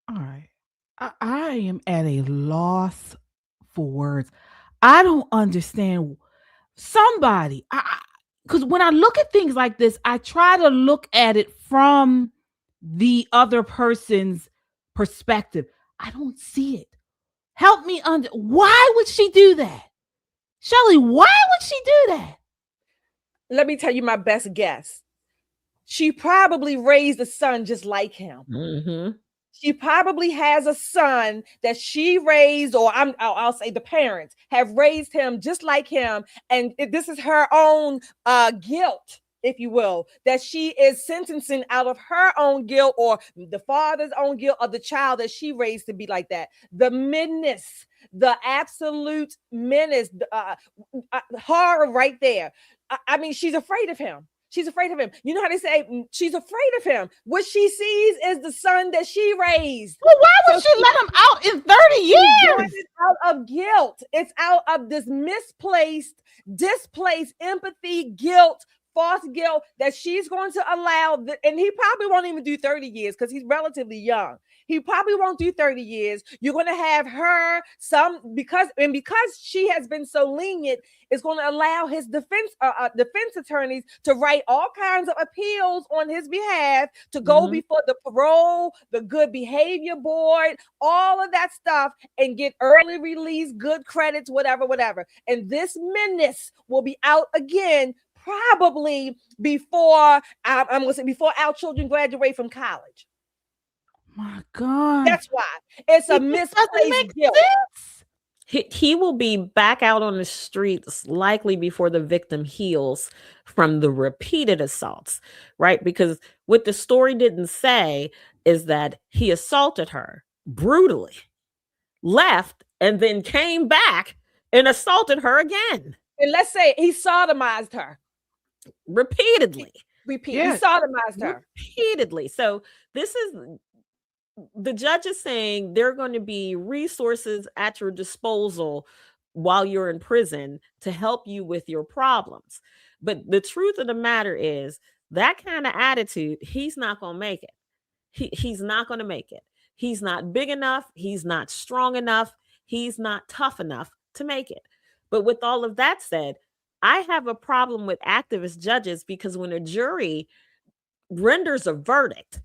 Speaker 2: All right. I am at a loss for words. I don't understand. Somebody, because when I look at things like this, I try to look at it from the other person's perspective. I don't see it. Help me why would she do that? Shelley, why would she do that?
Speaker 4: Let me tell you my best guess. She probably raised a son just like him. She probably has a son that she raised, or I'll say the parents have raised him just like him. And this is her own guilt if you will, that she is sentencing out of her own guilt or the father's own guilt of the child that she raised to be like that. The menace, the absolute menace, horror right there. I mean, she's afraid of him. She's afraid of him. You know how they say she's afraid of him. What she sees is the son that she raised.
Speaker 2: Well, why would she let him out in 30 years?
Speaker 4: It's out of guilt. It's out of this misplaced, displaced empathy, guilt, false guilt that she's going to allow. And he probably won't even do 30 years because he's relatively young. He probably won't do 30 years. You're going to have her because she has been so lenient, it's going to allow his defense attorneys to write all kinds of appeals on his behalf to go before the parole, the good behavior board, all of that stuff, and get early release, good credits, whatever. And this menace will be out again probably before before our children graduate from college.
Speaker 2: My God.
Speaker 4: That's why it's a misplaced guilt.
Speaker 5: He will be back out on the streets likely before the victim heals from the repeated assaults, right? Because what the story didn't say is that he assaulted her brutally, left, and then came back and assaulted her again.
Speaker 4: And let's say he sodomized her.
Speaker 5: Repeatedly.
Speaker 4: He sodomized her.
Speaker 5: Repeatedly. So this is... The judge is saying there are going to be resources at your disposal while you're in prison to help you with your problems. But the truth of the matter is that kind of attitude, he's not going to make it. He's not going to make it. He's not big enough. He's not strong enough. He's not tough enough to make it. But with all of that said, I have a problem with activist judges because when a jury renders a verdict,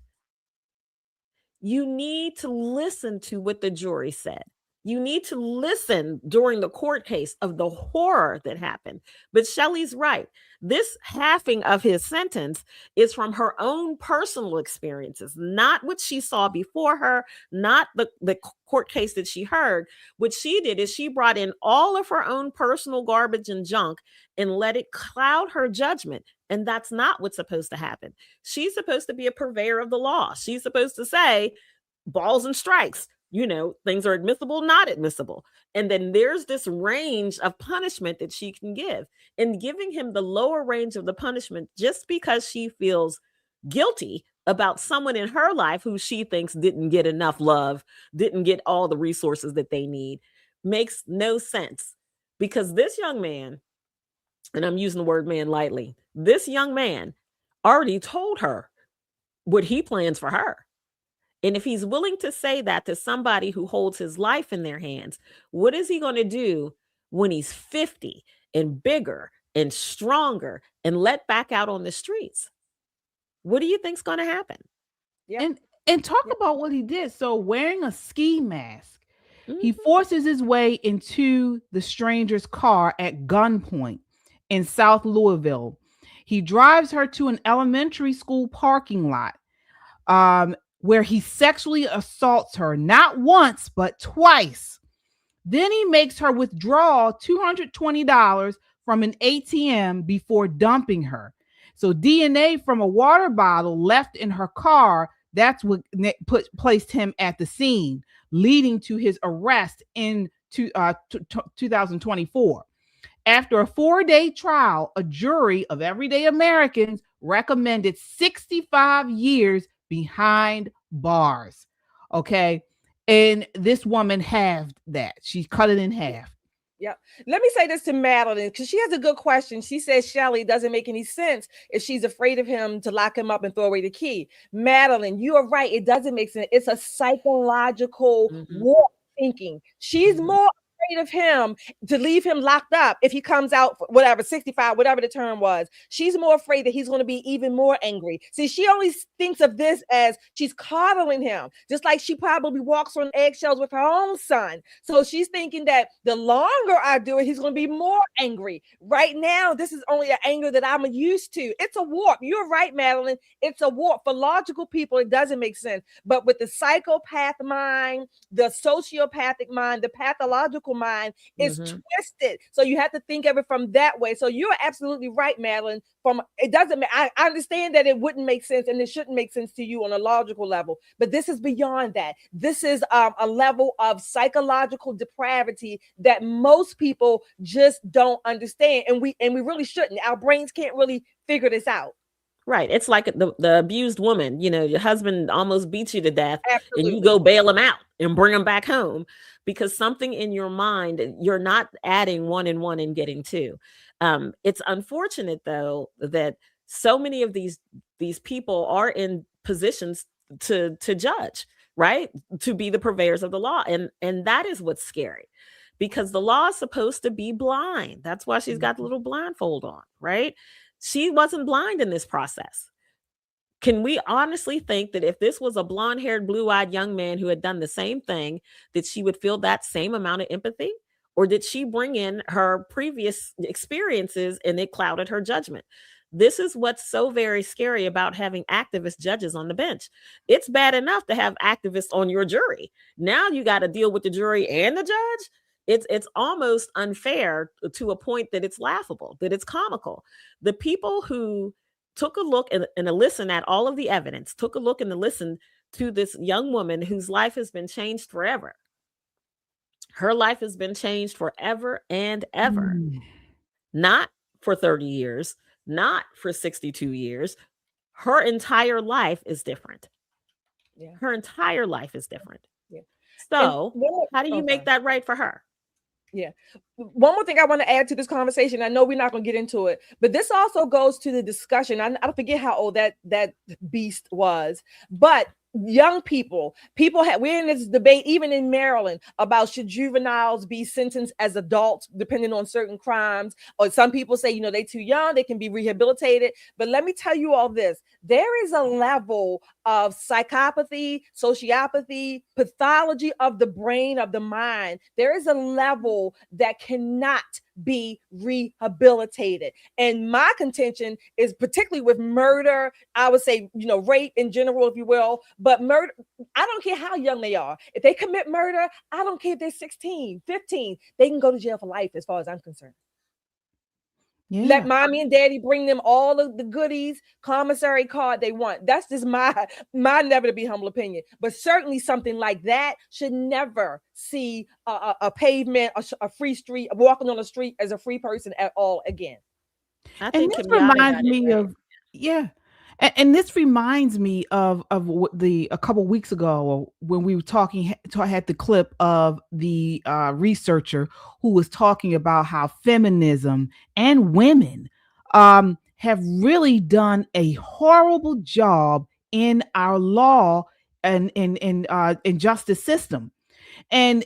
Speaker 5: you need to listen to what the jury said. You need to listen during the court case of the horror that happened. But Shelley's right. This halving of his sentence is from her own personal experiences, not what she saw before her, not the court case that she heard. What she did is she brought in all of her own personal garbage and junk and let it cloud her judgment. And that's not what's supposed to happen. She's supposed to be a purveyor of the law. She's supposed to say balls and strikes. You know, things are admissible, not admissible. And then there's this range of punishment that she can give. And giving him the lower range of the punishment just because she feels guilty about someone in her life who she thinks didn't get enough love, didn't get all the resources that they need, makes no sense. Because this young man, and I'm using the word man lightly, this young man already told her what he plans for her. And if he's willing to say that to somebody who holds his life in their hands, what is he going to do when he's 50 and bigger and stronger and let back out on the streets? What do you think's going to happen?
Speaker 2: Yeah. And talk about what he did. So wearing a ski mask, he forces his way into the stranger's car at gunpoint in South Louisville. He drives her to an elementary school parking lot where he sexually assaults her, not once, but twice. Then he makes her withdraw $220 from an ATM before dumping her. So DNA from a water bottle left in her car, that's what placed him at the scene, leading to his arrest in 2024. After a 4-day trial, a jury of everyday Americans recommended 65 years behind bars. Okay. And this woman halved that. She cut it in half.
Speaker 4: Yeah. Let me say this to Madeline, because she has a good question. She says, Shelley, it doesn't make any sense if she's afraid of him to lock him up and throw away the key. Madeline, you are right. It doesn't make sense. It's a psychological war thinking. She's more afraid of him to leave him locked up if he comes out, whatever, 65, whatever the term was. She's more afraid that he's going to be even more angry. See, she only thinks of this as she's coddling him, just like she probably walks on eggshells with her own son. So she's thinking that the longer I do it, he's going to be more angry. Right now, this is only an anger that I'm used to. It's a warp. You're right, Madeline. It's a warp. For logical people, it doesn't make sense. But with the psychopath mind, the sociopathic mind, the pathological logical mind is twisted. So you have to think of it from that way. So you're absolutely right, Madeline. It doesn't. I understand that it wouldn't make sense and it shouldn't make sense to you on a logical level, but this is beyond that. This is a level of psychological depravity that most people just don't understand, and we really shouldn't. Our brains can't really figure this out.
Speaker 5: Right. It's like the abused woman, your husband almost beats you to death.
Speaker 4: Absolutely.
Speaker 5: And you go bail him out and bring him back home because something in your mind, you're not adding 1 and 1 and getting 2. It's unfortunate, though, that so many of these people are in positions to judge, right? To be the purveyors of the law. And that is what's scary, because the law is supposed to be blind. That's why she's got the little blindfold on, right? She wasn't blind in this process. Can we honestly think that if this was a blonde-haired, blue-eyed young man who had done the same thing, that she would feel that same amount of empathy? Or did she bring in her previous experiences and it clouded her judgment? This is what's so very scary about having activist judges on the bench. It's bad enough to have activists on your jury. Now you got to deal with the jury and the judge. It's almost unfair to a point that it's laughable, that it's comical. The people who took a look and a listen at all of the evidence, took a look and a listen to this young woman whose life has been changed forever. Her life has been changed forever and ever. Not for 30 years, not for 62 years. Her entire life is different.
Speaker 4: Yeah.
Speaker 5: Her entire life is different.
Speaker 4: Yeah.
Speaker 5: So how do you make that right for her?
Speaker 4: Yeah. One more thing I want to add to this conversation. I know we're not going to get into it, but this also goes to the discussion. I forget how old that beast was, but young people we're in this debate, even in Maryland, about should juveniles be sentenced as adults depending on certain crimes, or some people say, they're too young, they can be rehabilitated. But let me tell you all this. There is a level of psychopathy, sociopathy, pathology of the brain, of the mind. There is a level that cannot be rehabilitated. And my contention is, particularly with murder, I would say, rape in general, if you will, but murder, I don't care how young they are. If they commit murder, I don't care if they're 16, 15, they can go to jail for life as far as I'm concerned. Yeah. Let mommy and daddy bring them all of the goodies, commissary card they want. That's just my never to be humble opinion. But certainly something like that should never see a pavement, a free street, walking on the street as a free person at all again.
Speaker 2: I think this reminds me of, and this reminds me of a couple weeks ago when we were had the clip of the researcher who was talking about how feminism and women have really done a horrible job in our law and in justice system, and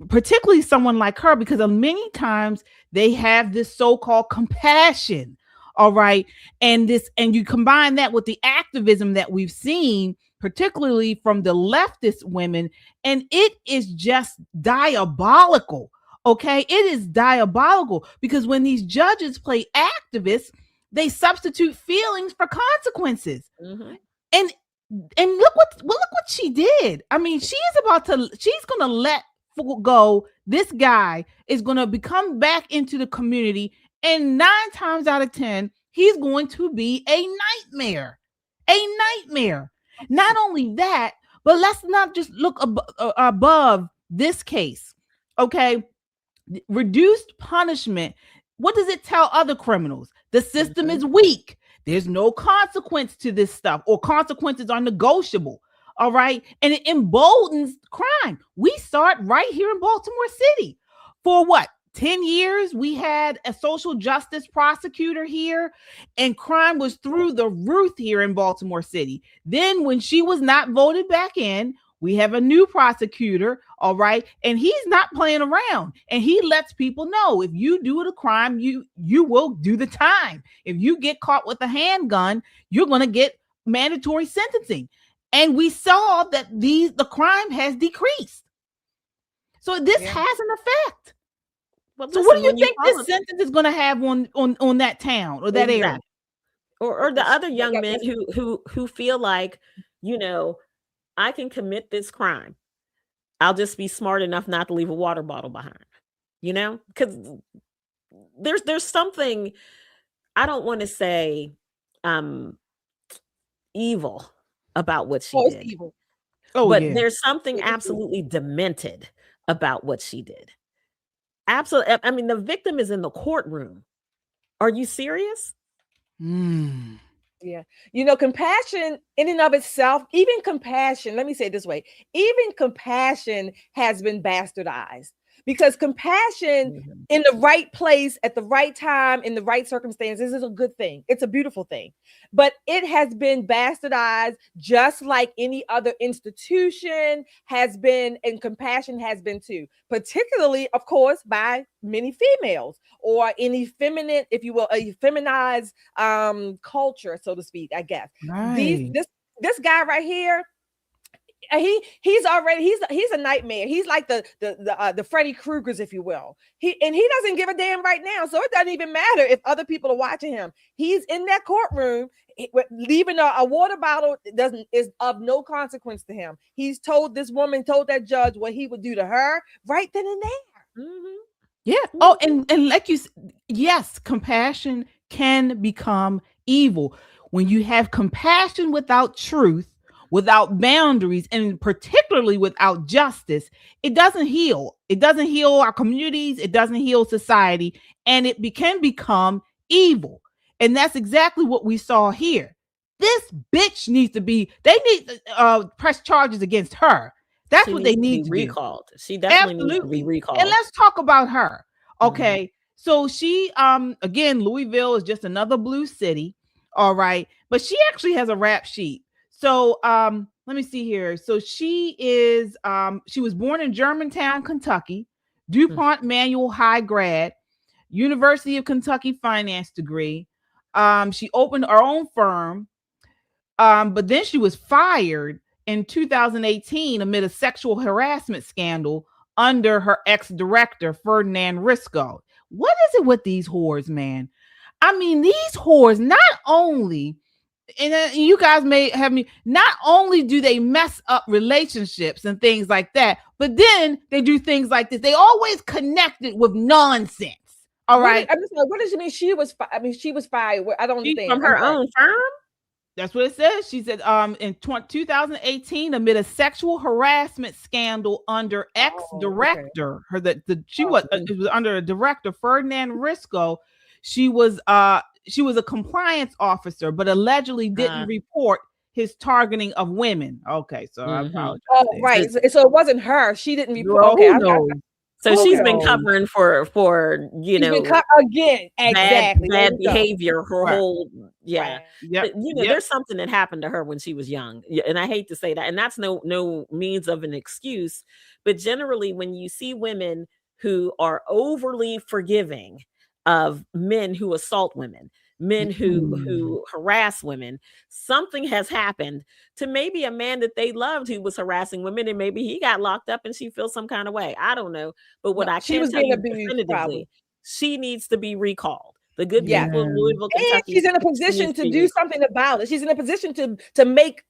Speaker 2: particularly someone like her, because many times they have this so-called compassion. All right. And you combine that with the activism that we've seen, particularly from the leftist women, and it is just diabolical. Okay. It is diabolical because when these judges play activists, they substitute feelings for consequences. Mm-hmm. And look what she did. I mean, she's going to let go. This guy is going to come back into the community, and 9 times out of 10, he's going to be a nightmare. Not only that, but let's not just look above this case. Okay. Reduced punishment. What does it tell other criminals? The system is weak. There's no consequence to this stuff, or consequences are negotiable. All right. And it emboldens crime. We start right here in Baltimore City. For what? 10 years, we had a social justice prosecutor here, and crime was through the roof here in Baltimore City. Then when she was not voted back in, we have a new prosecutor, all right, and he's not playing around, and he lets people know if you do the crime, you will do the time. If you get caught with a handgun, you're going to get mandatory sentencing. And we saw that the crime has decreased. So this has an effect. Well, so what do you think this sentence is going to have on that town or that area?
Speaker 5: Or the other young men who feel like, I can commit this crime. I'll just be smart enough not to leave a water bottle behind. you know, because there's something, I don't want to say evil about what she did.
Speaker 4: It's evil.
Speaker 5: But there's something absolutely demented about what she did. Absolutely. I mean, the victim is in the courtroom. Are you serious?
Speaker 4: Yeah. You know, compassion in and of itself, even compassion, let me say it this way, even compassion has been bastardized. Because compassion in the right place at the right time in the right circumstances is a good thing. It's a beautiful thing. But it has been bastardized just like any other institution has been, and compassion has been too, particularly, of course, by many females or any feminine, if you will, a feminized culture, so to speak, I guess.
Speaker 2: Right.
Speaker 4: This guy right here, he's a nightmare. He's like the Freddy Kruegers, if you will. He doesn't give a damn right now, so it doesn't even matter if other people are watching him. He's in that courtroom, leaving a water bottle is of no consequence to him. He's told that judge what he would do to her right then and there.
Speaker 2: Yeah. Oh, and like yes, compassion can become evil when you have compassion without truth, without boundaries, and particularly without justice. It doesn't heal. It doesn't heal our communities. It doesn't heal society, and it can become evil. And that's exactly what we saw here. This bitch needs to be. They need to press charges against her. That's what they need to be
Speaker 5: recalled. She definitely needs to be recalled.
Speaker 2: And let's talk about her. Okay, so she again, Louisville is just another blue city. All right, but she actually has a rap sheet. So let me see here. So she was born in Germantown, Kentucky, DuPont Manual High grad, University of Kentucky finance degree. She opened her own firm, but then she was fired in 2018 amid a sexual harassment scandal under her ex-director, Ferdinand Risco. What is it with these whores, man? I mean, these whores not only... And you guys may have me, not only do they mess up relationships and things like that, but then they do things like this. They always connect it with nonsense. All right.
Speaker 4: What does it mean? She was fired. I don't understand.
Speaker 5: From her own firm?
Speaker 2: That's what it says. She said in 2018, amid a sexual harassment scandal under ex-director, it was under a director, Ferdinand Risco. She was a compliance officer, but allegedly didn't report his targeting of women. Okay, so I apologize.
Speaker 4: Oh, right. So it wasn't her. She didn't report. Okay,
Speaker 5: so she's been covering for
Speaker 4: again, exactly
Speaker 5: bad behavior. Her whole
Speaker 4: Right.
Speaker 5: But, there's something that happened to her when she was young, and I hate to say that, and that's no means of an excuse. But generally, when you see women who are overly forgiving of men who assault women, men who harass women, something has happened to maybe a man that they loved who was harassing women, and maybe he got locked up and she feels some kind of way. I don't know. But what I can tell you definitively, she needs to be recalled. The good people in Louisville, Kentucky,
Speaker 4: and she's in a position to do something about it. She's in a position to make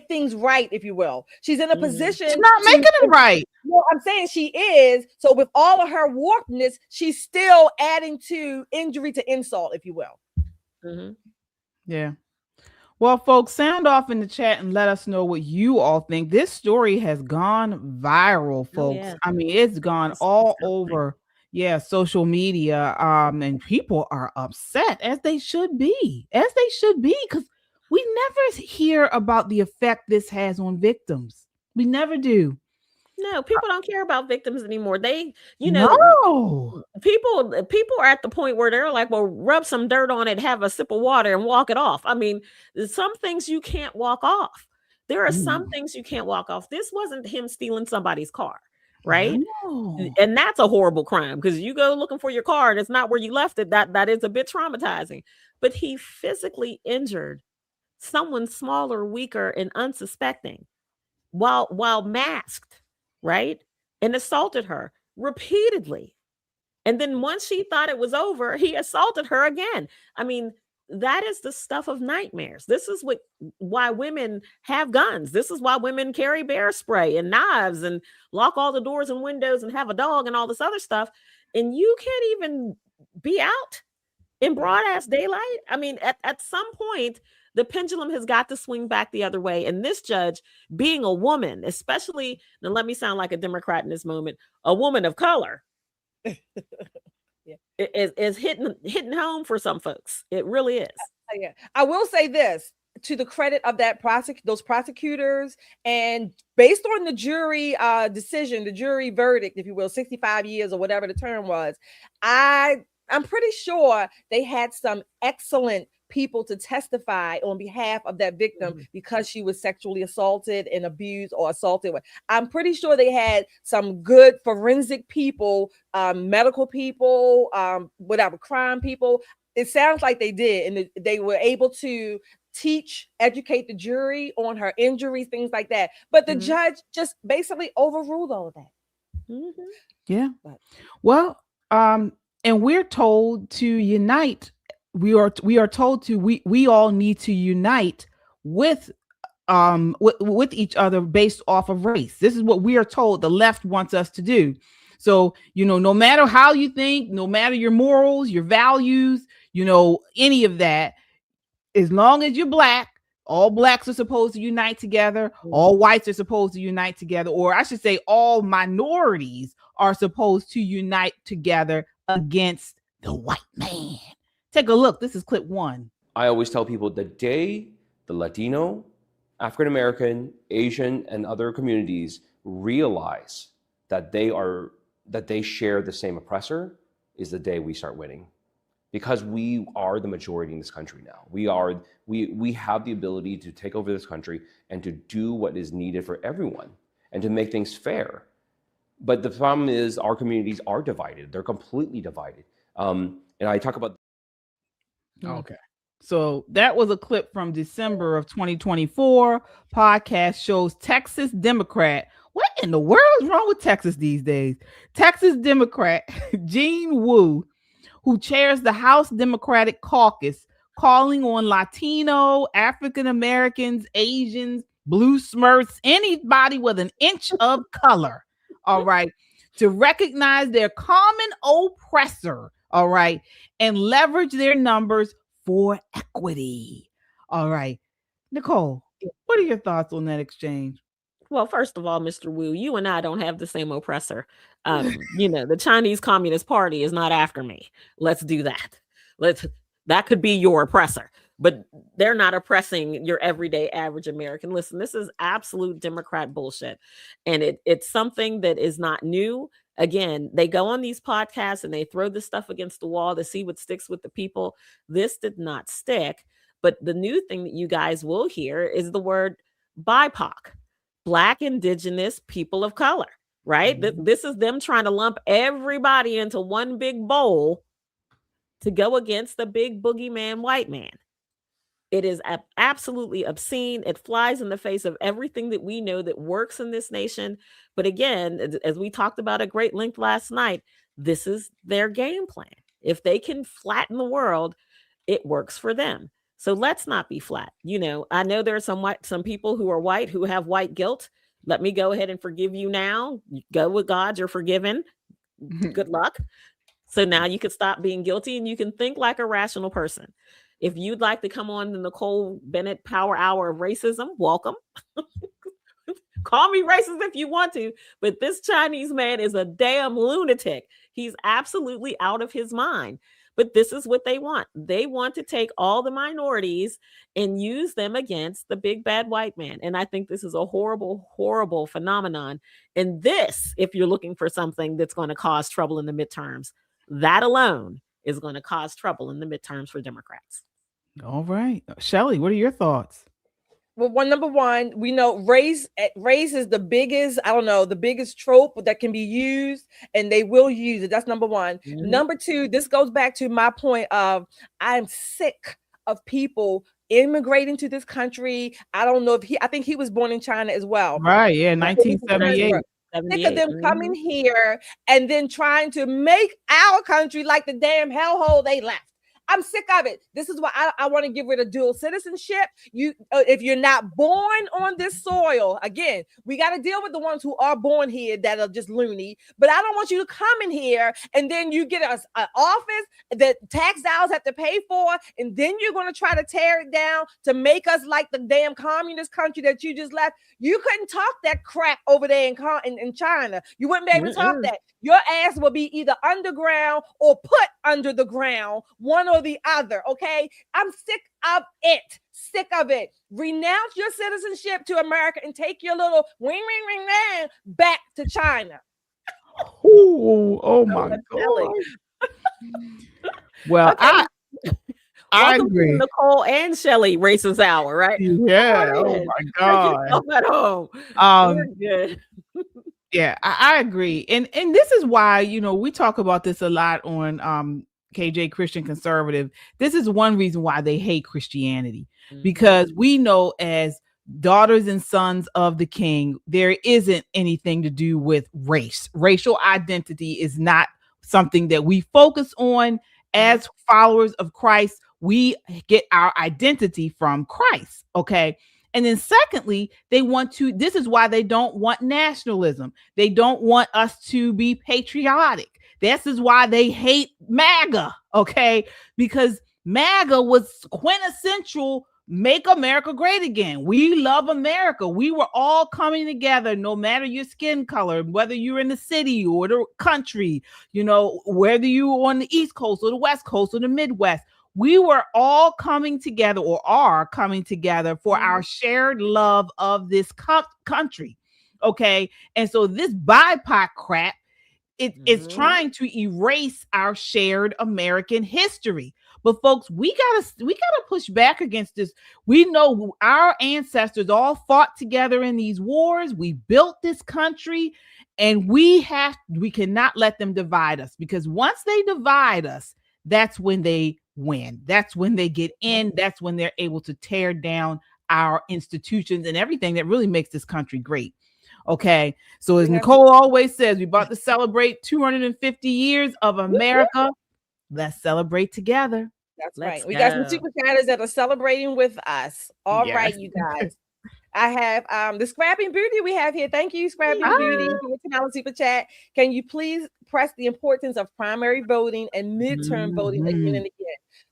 Speaker 4: things right, if you will. She's in a position.
Speaker 2: She's not making it right.
Speaker 4: No, I'm saying she is. So with all of her warpedness, she's still adding to injury to insult, if you will.
Speaker 2: Yeah. Well, folks, sound off in the chat and let us know what you all think. This story has gone viral, folks. I mean, it's gone all over. Yeah, social media, and people are upset, as they should be, because we never hear about the effect this has on victims. We never do.
Speaker 5: No, people don't care about victims anymore. They,
Speaker 2: no.
Speaker 5: people are at the point where they're like, well, rub some dirt on it, have a sip of water, and walk it off. I mean, some things you can't walk off. There are some things you can't walk off. This wasn't him stealing somebody's car. Right. And that's a horrible crime, because you go looking for your car and it's not where you left it. That is a bit traumatizing. But he physically injured someone smaller, weaker, and unsuspecting while masked, right? And assaulted her repeatedly. And then once she thought it was over, he assaulted her again. I mean, that is the stuff of nightmares. This is why women have guns. This is why women carry bear spray and knives and lock all the doors and windows and have a dog and all this other stuff. and you can't even be out in broad ass daylight. I mean, at some point, the pendulum has got to swing back the other way. And this judge, being a woman, especially, now let me sound like a Democrat in this moment, a woman of color, is hitting home for some folks. It really is.
Speaker 4: Yeah. I will say this, to the credit of those prosecutors, and based on the jury decision, the jury verdict, if you will, 65 years or whatever the term was, I'm pretty sure they had some excellent people to testify on behalf of that victim because she was sexually assaulted and abused or assaulted. I'm pretty sure they had some good forensic people, medical people, whatever, crime people. It sounds like they did, and they were able to educate the jury on her injuries, things like that. But the judge just basically overruled all of that.
Speaker 2: Yeah. Well, and we're told to unite. We are told to we all need to unite with each other based off of race. This is what we are told the left wants us to do. So, no matter how you think, no matter your morals, your values, any of that, as long as you're black, all blacks are supposed to unite together. All whites are supposed to unite together, or I should say all minorities are supposed to unite together against the white man. Take a look. This is clip 1.
Speaker 14: I always tell people the day the Latino, African American, Asian, and other communities realize that they share the same oppressor is the day we start winning. Because we are the majority in this country now. We have the ability to take over this country and to do what is needed for everyone and to make things fair. But the problem is our communities are divided. They're completely divided. And I talk about.
Speaker 2: Okay. So that was a clip from December of 2024. Podcast shows Texas Democrat. What in the world is wrong with Texas these days? Texas Democrat Jean Wu, who chairs the House Democratic Caucus, calling on Latino, African Americans, Asians, blue Smurfs, anybody with an inch of color, all right, to recognize their common oppressor, all right, and leverage their numbers for equity. All right. Nicole, what are your thoughts on that exchange?
Speaker 5: Well, first of all, Mr. Wu, you and I don't have the same oppressor. The Chinese Communist Party is not after me. Let's do that. That could be your oppressor, but they're not oppressing your everyday average American. Listen, this is absolute Democrat bullshit. And it's something that is not new. Again, they go on these podcasts and they throw this stuff against the wall to see what sticks with the people. This did not stick. But the new thing that you guys will hear is the word BIPOC. Black, Indigenous, people of color, right? This is them trying to lump everybody into one big bowl to go against the big boogeyman white man. It is absolutely obscene. It flies in the face of everything that we know that works in this nation. But again, as we talked about at great length last night, this is their game plan. If they can flatten the world, it works for them. So let's not be flat. I know there are some people who are white who have white guilt. Let me go ahead and forgive you now. You go with God, you're forgiven. Good luck. So now you can stop being guilty and you can think like a rational person. If you'd like to come on the Nicole Bennett Power Hour of Racism, welcome. Call me racist if you want to, but this Chinese man is a damn lunatic. He's absolutely out of his mind. But this is what they want. They want to take all the minorities and use them against the big bad white man. And I think this is a horrible, horrible phenomenon. And this, if you're looking for something that's going to cause trouble in the midterms, that alone is going to cause trouble in the midterms for Democrats.
Speaker 2: All right. Shelley, what are your thoughts?
Speaker 4: Well, number one, we know race is the biggest trope that can be used, and they will use it. That's number one. Mm-hmm. Number two, this goes back to my point of I'm sick of people immigrating to this country. I think he was born in China as well.
Speaker 2: Right. Yeah. 1978.
Speaker 4: Sick of them coming here and then trying to make our country like the damn hellhole they left. I'm sick of it. This is why I want to get rid of dual citizenship. If you're not born on this soil, again, we got to deal with the ones who are born here that are just loony. But I don't want you to come in here and then you get an office that tax dollars have to pay for, and then you're going to try to tear it down to make us like the damn communist country that you just left. You couldn't talk that crap over there in China. You wouldn't be able to talk that. Your ass will be either underground or put under the ground, one or the other, okay? I'm sick of it. Sick of it. Renounce your citizenship to America and take your little ring back to China.
Speaker 2: Ooh, oh my God. Well,
Speaker 5: okay.
Speaker 2: I agree.
Speaker 5: Nicole and Shelley Racist Hour, right?
Speaker 2: Yeah. Oh my God.
Speaker 5: At home. We're good.
Speaker 2: Yeah, I agree. And this is why, we talk about this a lot on KJ Christian Conservative. This is one reason why they hate Christianity, because we know as daughters and sons of the King, there isn't anything to do with race. Racial identity is not something that we focus on as followers of Christ. We get our identity from Christ. Okay. And then secondly, this is why they don't want nationalism. They don't want us to be patriotic. This is why they hate MAGA. Okay. Because MAGA was quintessential make America great again. We love America. We were all coming together, no matter your skin color, whether you're in the city or the country, whether you were on the East Coast or the West Coast or the Midwest. We were all coming together or are coming together for our shared love of this country. Okay. And so this BIPOC crap, it's trying to erase our shared American history. But folks, we gotta push back against this. We know our ancestors all fought together in these wars. We built this country, and we cannot let them divide us, because once they divide us, that's when they win. That's when they get in. That's when they're able to tear down our institutions and everything that really makes this country great. Okay. So as Nicole always says, we're about to celebrate 250 years of America. Let's celebrate together.
Speaker 4: That's right. We got some super chatters that are celebrating with us. All right, you guys. I have the Scrapping Beauty we have here. Thank you, Scrapping Beauty, for your $10 super chat. Can you please press the importance of primary voting and midterm voting again and again?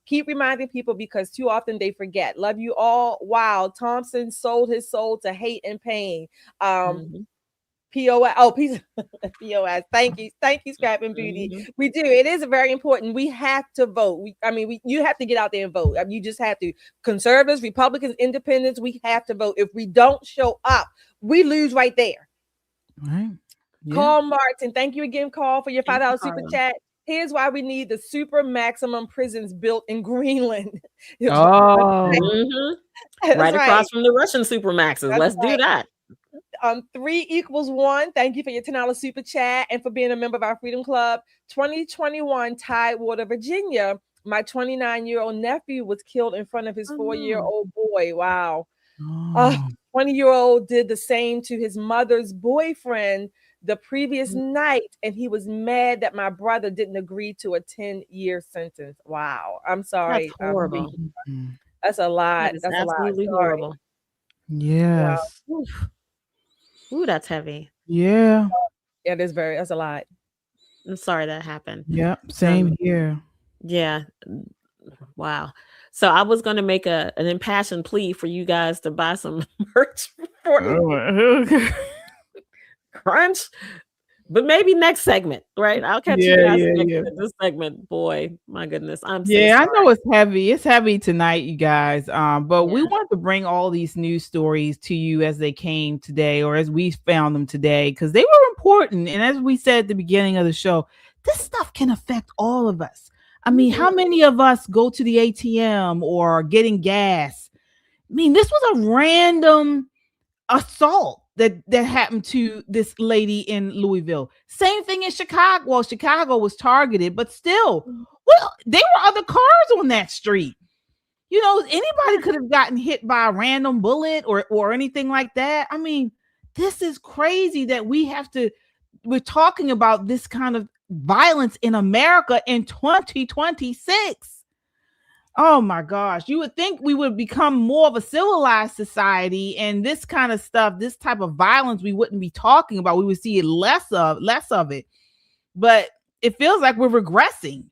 Speaker 4: Keep reminding people, because too often they forget. Love you all. Wow, Thompson sold his soul to hate and pain. POS. Oh, POS. Thank you, Scrapping Beauty. We do. It is very important. We have to vote. You have to get out there and vote. You just have to. Conservatives, Republicans, Independents, we have to vote. If we don't show up, we lose right there.
Speaker 2: Right. Yeah.
Speaker 4: Carl Martin, thank you again, Carl, for your $5 super chat. Here's why we need the super maximum prisons built in Greenland.
Speaker 5: Right across from the Russian supermaxes. Let's do that.
Speaker 4: 3 equals 1. Thank you for your $10 super chat and for being a member of our Freedom Club. 2021 Tidewater, Virginia. My 29-year-old nephew was killed in front of his 4-year-old boy. Wow. 20-year-old did the same to his mother's boyfriend the previous night, and he was mad that my brother didn't agree to a 10-year sentence. Wow. I'm sorry.
Speaker 5: That's horrible.
Speaker 4: That's a lot. That's
Speaker 5: absolutely horrible.
Speaker 2: Yes.
Speaker 5: Wow. Ooh, that's heavy.
Speaker 2: Yeah.
Speaker 4: Yeah, that's a lot.
Speaker 5: I'm sorry that happened.
Speaker 2: Yep. Same here.
Speaker 5: Yeah. Wow. So I was going to make an impassioned plea for you guys to buy some merch for Crunch, but maybe next segment, right? I'll catch you guys next this segment. Boy, my goodness. I'm so sorry.
Speaker 2: I know it's heavy. It's heavy tonight, you guys. But we want to bring all these news stories to you as they came today, or as we found them today, because they were important. And as we said at the beginning of the show, this stuff can affect all of us. I mean, how many of us go to the ATM or getting gas? I mean, this was a random assault that happened to this lady in Louisville. Same thing in Chicago. Well, Chicago was targeted, but still, there were other cars on that street. Anybody could have gotten hit by a random bullet or anything like that. I mean, this is crazy that we're talking about this kind of violence in America in 2026. Oh my gosh. You would think we would become more of a civilized society, and this kind of stuff, this type of violence, we wouldn't be talking about. We would see it less of it. But it feels like we're regressing.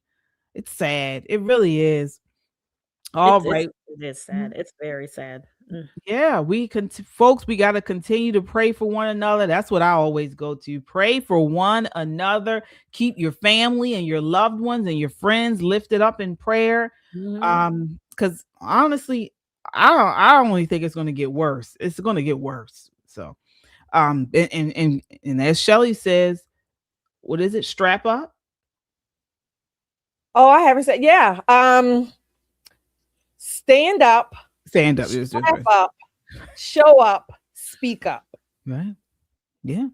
Speaker 2: It's sad. It really is. Right.
Speaker 5: It is sad. It's very sad.
Speaker 2: Yeah, folks, we got to continue to pray for one another. That's what I always go to. Pray for one another. Keep your family and your loved ones and your friends lifted up in prayer. Because honestly, I don't really think it's going to get worse. It's going to get worse. So, and as Shelly says, what is it? Strap up.
Speaker 4: Oh, I haven't said, yeah. Stand up.
Speaker 2: Stand up.
Speaker 4: Strap up. Show up. Speak up.
Speaker 2: Right. Yeah.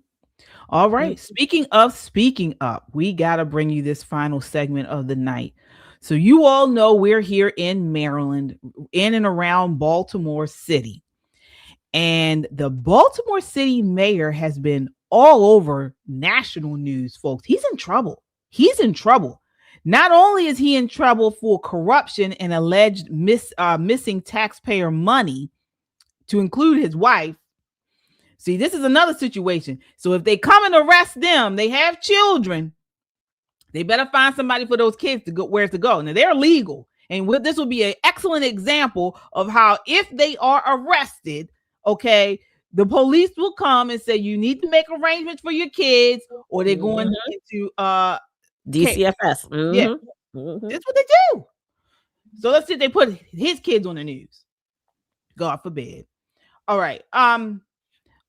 Speaker 2: All right. Speaking up, we got to bring you this final segment of the night. So you all know we're here in Maryland, in and around Baltimore City. And the Baltimore City Mayor has been all over national news, folks. He's in trouble. Not only is he in trouble for corruption and alleged missing taxpayer money, to include his wife. See, this is another situation. So if they come and arrest them, they have children. They better find somebody for those kids to go where to go. Now they're legal. And this will be an excellent example of how if they are arrested, okay, the police will come and say, you need to make arrangements for your kids, or they're going into
Speaker 5: DCFS.
Speaker 2: Yeah. That's what they do. So let's say they put his kids on the news. God forbid. All right.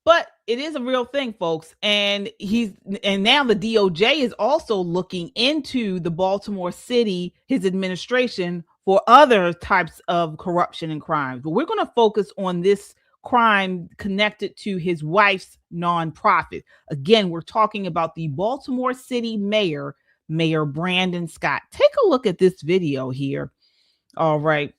Speaker 2: But it is a real thing, folks. And now the DOJ is also looking into the Baltimore City, his administration, for other types of corruption and crimes. But we're going to focus on this crime connected to his wife's nonprofit. Again, we're talking about the Baltimore City Mayor, Mayor Brandon Scott. Take a look at this video here. All right.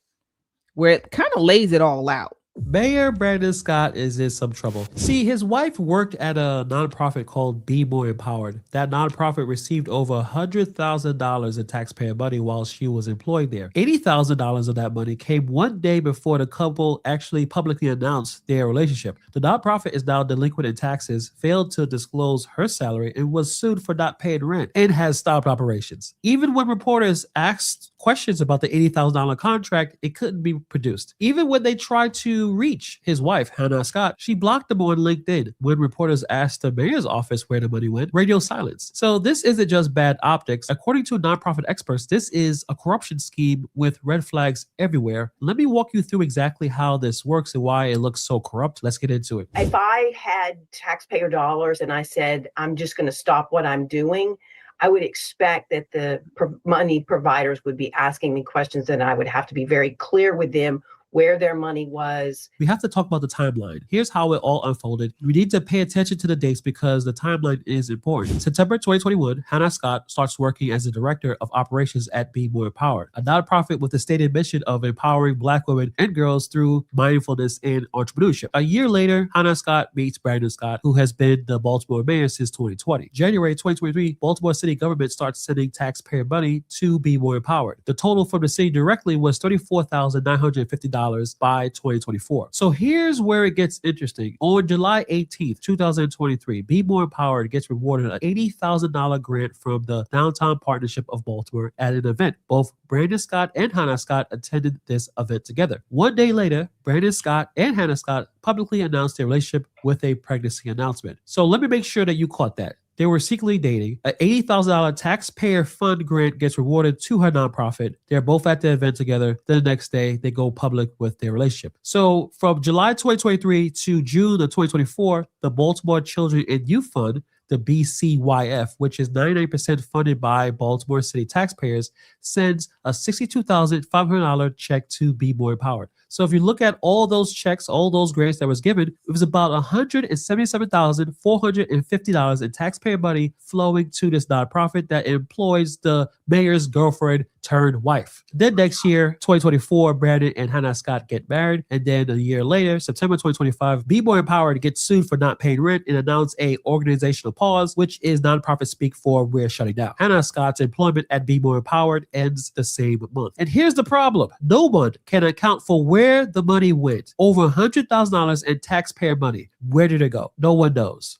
Speaker 2: Where it kind of lays it all out.
Speaker 15: Mayor Brandon Scott is in some trouble. See, his wife worked at a nonprofit called Be More Empowered. That nonprofit received over $100,000 in taxpayer money while she was employed there. $80,000 of that money came one day before the couple actually publicly announced their relationship. The nonprofit is now delinquent in taxes, failed to disclose her salary, and was sued for not paying rent, and has stopped operations. Even when reporters asked questions about the $80,000 contract, it couldn't be produced. Even when they tried to reach his wife, Hannah Scott, she blocked them on LinkedIn. When reporters asked the mayor's office where the money went, radio silence. So this isn't just bad optics. According to nonprofit experts, this is a corruption scheme with red flags everywhere. Let me walk you through exactly how this works and why it looks so corrupt. Let's get into it.
Speaker 16: If I had taxpayer dollars and I said, I'm just going to stop what I'm doing, I would expect that the money providers would be asking me questions, and I would have to be very clear with them where their money was.
Speaker 15: We have to talk about the timeline. Here's how it all unfolded. We need to pay attention to the dates because the timeline is important. September 2021, Hannah Scott starts working as the director of operations at Be More Empowered, a nonprofit with the stated mission of empowering Black women and girls through mindfulness and entrepreneurship. A year later, Hannah Scott meets Brandon Scott, who has been the Baltimore mayor since 2020. January 2023, Baltimore city government starts sending taxpayer money to Be More Empowered. The total from the city directly was $34,950 by 2024. So here's where it gets interesting. On July 18th, 2023, Be More Empowered gets rewarded an $80,000 grant from the Downtown Partnership of Baltimore at an event. Both Brandon Scott and Hannah Scott attended this event together. One day later, Brandon Scott and Hannah Scott publicly announced their relationship with a pregnancy announcement. So let me make sure that you caught that. They were secretly dating. An $80,000 taxpayer fund grant gets rewarded to her nonprofit. They're both at the event together. Then the next day, they go public with their relationship. So from July 2023 to June of 2024, the Baltimore Children and Youth Fund, the BCYF, which is 99% funded by Baltimore City taxpayers, sends a $62,500 check to Be More Empowered. So if you look at all those checks, all those grants that was given, it was about $177,450 in taxpayer money flowing to this nonprofit that employs the mayor's girlfriend turned wife. Then next year, 2024, Brandon and Hannah Scott get married. And then a year later, September 2025, Be More Empowered gets sued for not paying rent and announce a organizational pause, which is nonprofit speak for we're shutting down. Hannah Scott's employment at Be More Empowered ends the same month. And here's the problem. No one can account for where the money went. Over $100,000 in taxpayer money. Where did it go? No one knows.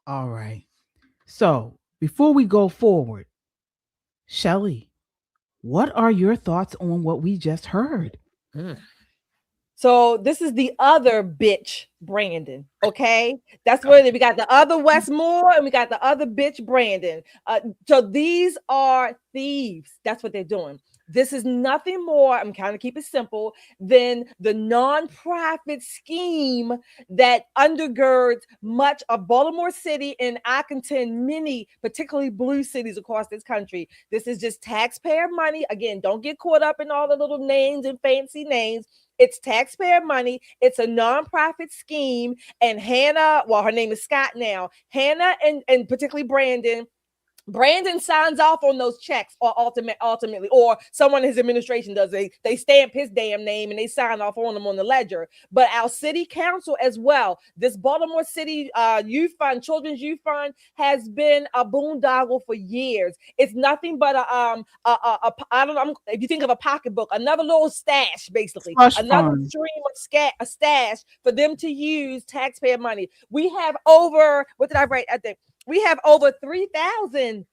Speaker 2: All right. So before we go forward, Shelly, what are your thoughts on what we just heard?
Speaker 4: So this is the other bitch Brandon. Okay, that's what we got. The other Westmore and we got the other bitch Brandon. So these are thieves. That's what they're doing. This is nothing more, I'm kind of keep it simple, than the nonprofit scheme that undergirds much of Baltimore City and I contend many, particularly blue cities across this country. This is just taxpayer money. Again, don't get caught up in all the little names and fancy names. It's taxpayer money. It's a nonprofit scheme. And Hannah, well, her name is Scott now. Hannah and particularly Brandon signs off on those checks, or ultimately, or someone in his administration does. They stamp his damn name and they sign off on them on the ledger. But our city council as well, this Baltimore City Youth Fund, Children's Youth Fund, has been a boondoggle for years. It's nothing but I don't know. If you think of a pocketbook, another little stash, basically, another stream of a stash for them to use taxpayer money. We have over, what did I write? I think we have over 3,000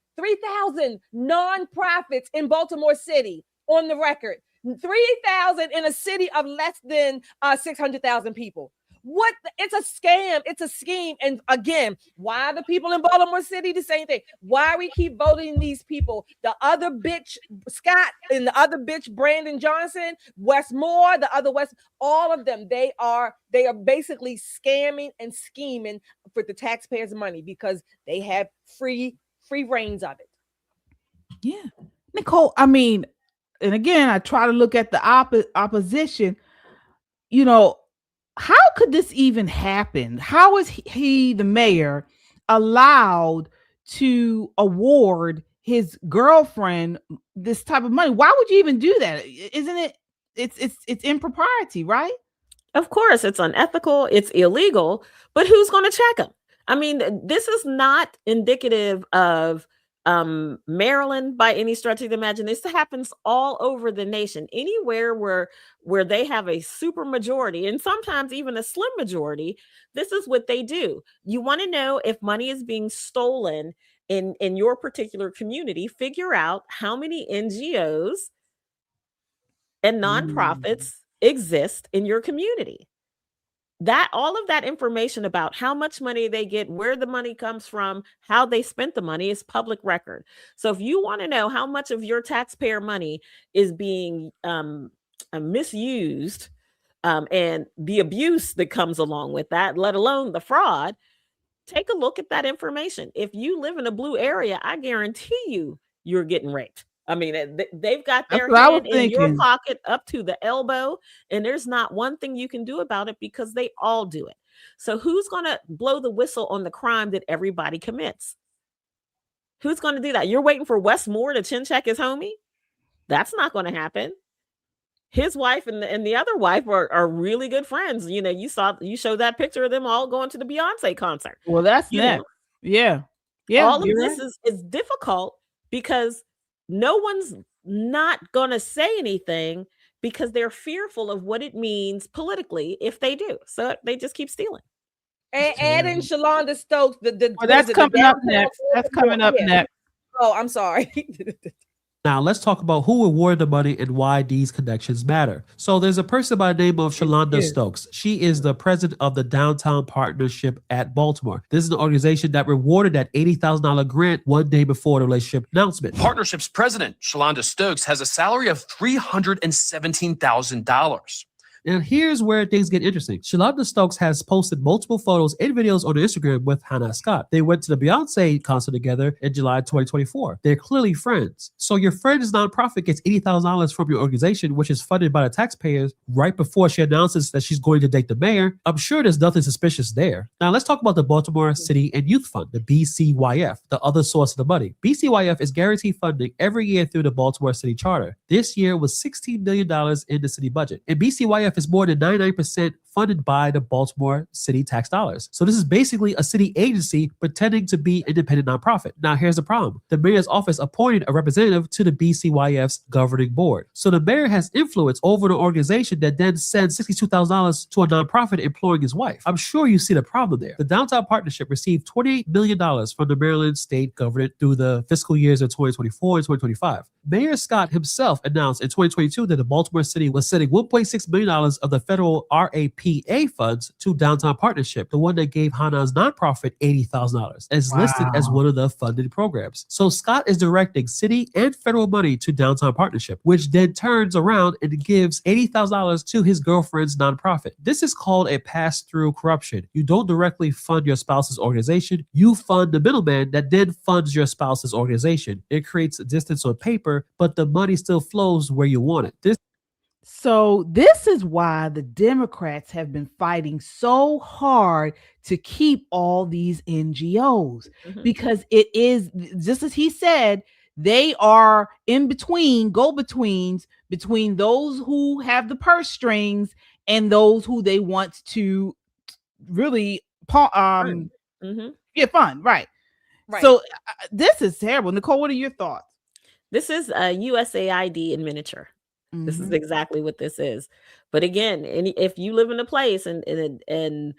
Speaker 4: nonprofits in Baltimore City on the record. 3,000 in a city of less than 600,000 people. What? It's a scam. It's a scheme. And again, why are the people in Baltimore City the same thing? Why we keep voting these people? The other bitch Scott and the other bitch Brandon Johnson, Westmore, the other West, all of them, they are basically scamming and scheming for the taxpayers' money because they have free reigns of it.
Speaker 2: Yeah, Nicole. I mean, and again, I try to look at the opposition. You know, how could this even happen? How is he, the mayor, allowed to award his girlfriend this type of money? Why would you even do that? Isn't it? It's impropriety, right?
Speaker 5: Of course, it's unethical. It's illegal. But who's going to check them? I mean, this is not indicative of Maryland by any stretch of the imagination. This happens all over the nation. Anywhere where they have a super majority and sometimes even a slim majority, this is what they do. You want to know if money is being stolen in your particular community, figure out how many NGOs and nonprofits exist in your community. That all of that information about how much money they get, where the money comes from, how they spent the money is public record. So if you want to know how much of your taxpayer money is being misused and the abuse that comes along with that, let alone the fraud, take a look at that information. If you live in a blue area, I guarantee you're getting raped. I mean, they've got their hand in your pocket up to the elbow, and there's not one thing you can do about it because they all do it. So who's going to blow the whistle on the crime that everybody commits? Who's going to do that? You're waiting for Westmore to chin check his homie? That's not going to happen. His wife and the other wife are really good friends. You know, you showed that picture of them all going to the Beyonce concert.
Speaker 2: Well, that's next. Yeah.
Speaker 5: All of this is difficult because no one's not going to say anything because they're fearful of what it means politically if they do. So they just keep stealing.
Speaker 4: And adding Shalonda Stokes,
Speaker 2: that's coming up next. That's coming up next.
Speaker 4: Oh, I'm sorry.
Speaker 15: Now, let's talk about who awarded the money and why these connections matter. So there's a person by the name of Shalonda Stokes. She is the president of the Downtown Partnership at Baltimore. This is an organization that rewarded that $80,000 grant one day before the relationship announcement.
Speaker 17: Partnership's president, Shalonda Stokes, has a salary of $317,000.
Speaker 15: And here's where things get interesting. Shalonda Stokes has posted multiple photos and videos on Instagram with Hannah Scott. They went to the Beyonce concert together in July 2024. They're clearly friends. So your friend's nonprofit gets $80,000 from your organization, which is funded by the taxpayers, right before she announces that she's going to date the mayor. I'm sure there's nothing suspicious there. Now let's talk about the Baltimore City and Youth Fund, the BCYF, the other source of the money. BCYF is guaranteed funding every year through the Baltimore City Charter. This year was $16 million in the city budget. And BCYF is more than 99% funded by the Baltimore City tax dollars. So this is basically a city agency pretending to be independent nonprofit. Now here's the problem. The mayor's office appointed a representative to the BCYF's governing board. So the mayor has influence over the organization that then sends $62,000 to a nonprofit employing his wife. I'm sure you see the problem there. The Downtown Partnership received $28 million from the Maryland state government through the fiscal years of 2024 and 2025. Mayor Scott himself announced in 2022 that the Baltimore City was sending $1.6 million of the federal RAPA funds to Downtown Partnership, the one that gave Hannah's nonprofit $80,000, as listed as one of the funded programs. So Scott is directing city and federal money to Downtown Partnership, which then turns around and gives $80,000 to his girlfriend's nonprofit. This is called a pass-through corruption. You don't directly fund your spouse's organization. You fund the middleman that then funds your spouse's organization. It creates a distance on paper, but the money still flows where you want it.
Speaker 2: So this is why the Democrats have been fighting so hard to keep all these NGOs, because it is, just as he said, they are in between, go-betweens between those who have the purse strings and those who they want to really fund, right. So this is terrible. Nicole, what are your thoughts?
Speaker 5: This is a USAID in miniature. This is exactly what this is. But again, if you live in a place and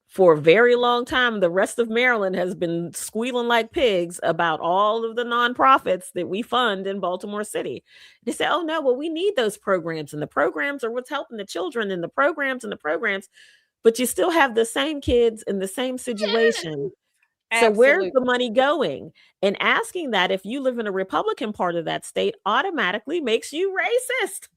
Speaker 5: for a very long time, the rest of Maryland has been squealing like pigs about all of the nonprofits that we fund in Baltimore City. They say, oh no, well, we need those programs, and the programs are what's helping the children, and the programs, but you still have the same kids in the same situation. So where's the money going? And asking that, if you live in a Republican part of that state, automatically makes you racist.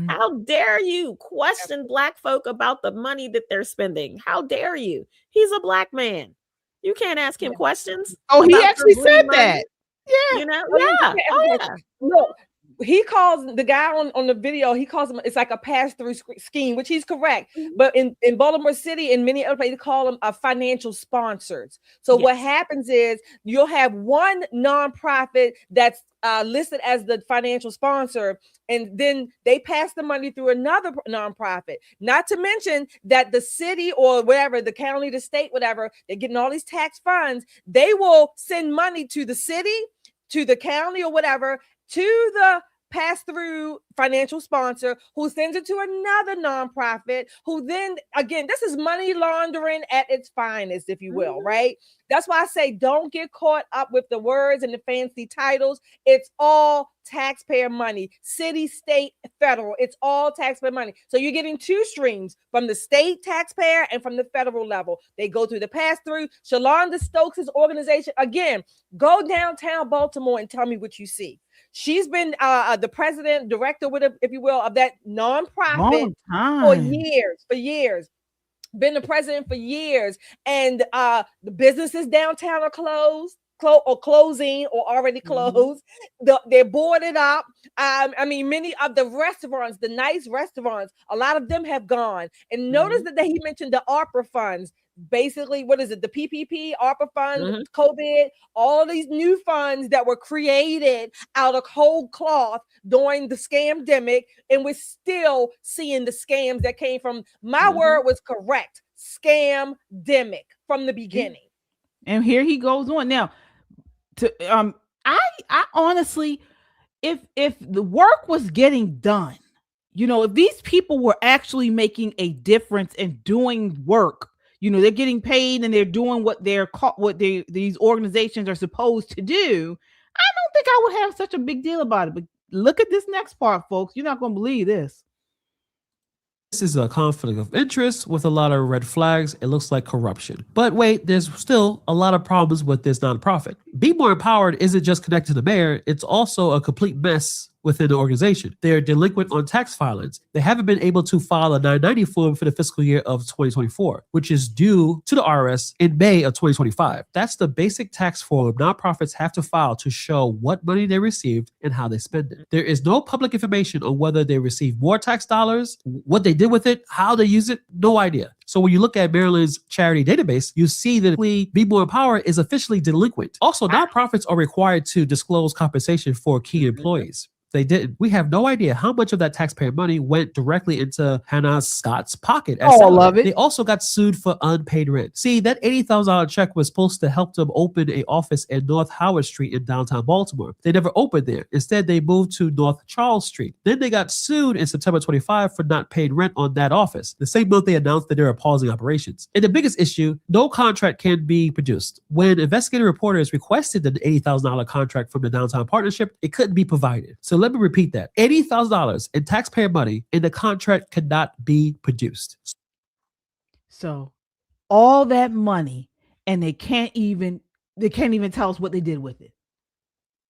Speaker 5: How dare you question Black folk about the money that they're spending? How dare you? He's a Black man. You can't ask him questions.
Speaker 2: Oh, he actually said that.
Speaker 5: Yeah. You know? Yeah. Oh, yeah.
Speaker 4: Look, he calls the guy on the video, he calls him, it's like a pass-through scheme, which he's correct. But in Baltimore City and many other places, they call them financial sponsors. So what happens is you'll have one nonprofit that's listed as the financial sponsor, and then they pass the money through another nonprofit. Not to mention that the city or whatever, the county, the state, whatever, they're getting all these tax funds. They will send money to the city, to the county or whatever, to the pass-through financial sponsor, who sends it to another nonprofit, who then, again, this is money laundering at its finest, if you will, right? That's why I say don't get caught up with the words and the fancy titles. It's all taxpayer money, city, state, federal. It's all taxpayer money. So you're getting two streams, from the state taxpayer and from the federal level. They go through the pass-through. Shalonda Stokes' organization, again, go downtown Baltimore and tell me what you see. She's been the president, director, if you will, of that nonprofit for years. Been the president for years, and the businesses downtown are closing or already closed. They're boarded up. I mean, many of the restaurants, the nice restaurants, a lot of them have gone. And notice that he mentioned the ARPA funds. Basically, what is it? The PPP, ARPA funds, COVID, all these new funds that were created out of whole cloth during the scamdemic, and we're still seeing the scams that came from. My word was correct, scamdemic from the beginning.
Speaker 2: And here he goes on now. I honestly, if the work was getting done, if these people were actually making a difference and doing work. They're getting paid and they're doing what these organizations are supposed to do. I don't think I would have such a big deal about it. But look at this next part, folks. You're not going to believe this.
Speaker 15: This is a conflict of interest with a lot of red flags. It looks like corruption. But wait, there's still a lot of problems with this nonprofit. Be More Empowered isn't just connected to the mayor. It's also a complete mess within the organization. They're delinquent on tax filings. They haven't been able to file a 990 form for the fiscal year of 2024, which is due to the IRS in May of 2025. That's the basic tax form nonprofits have to file to show what money they received and how they spend it. There is no public information on whether they received more tax dollars, what they did with it, how they use it, no idea. So when you look at Maryland's charity database, you see that Be More Empowered is officially delinquent. Also, nonprofits are required to disclose compensation for key employees. They didn't. We have no idea how much of that taxpayer money went directly into Hannah Scott's pocket.
Speaker 2: All of it.
Speaker 15: They also got sued for unpaid rent. See, that $80,000 check was supposed to help them open an office in North Howard Street in downtown Baltimore. They never opened there. Instead, they moved to North Charles Street. Then they got sued in September 25 for not paying rent on that office. The same month they announced that they were pausing operations. And the biggest issue, no contract can be produced. When investigative reporters requested the $80,000 contract from the downtown partnership, it couldn't be provided. So let me repeat that. $80,000 in taxpayer money and the contract could not be produced.
Speaker 2: So all that money and they can't even tell us what they did with it.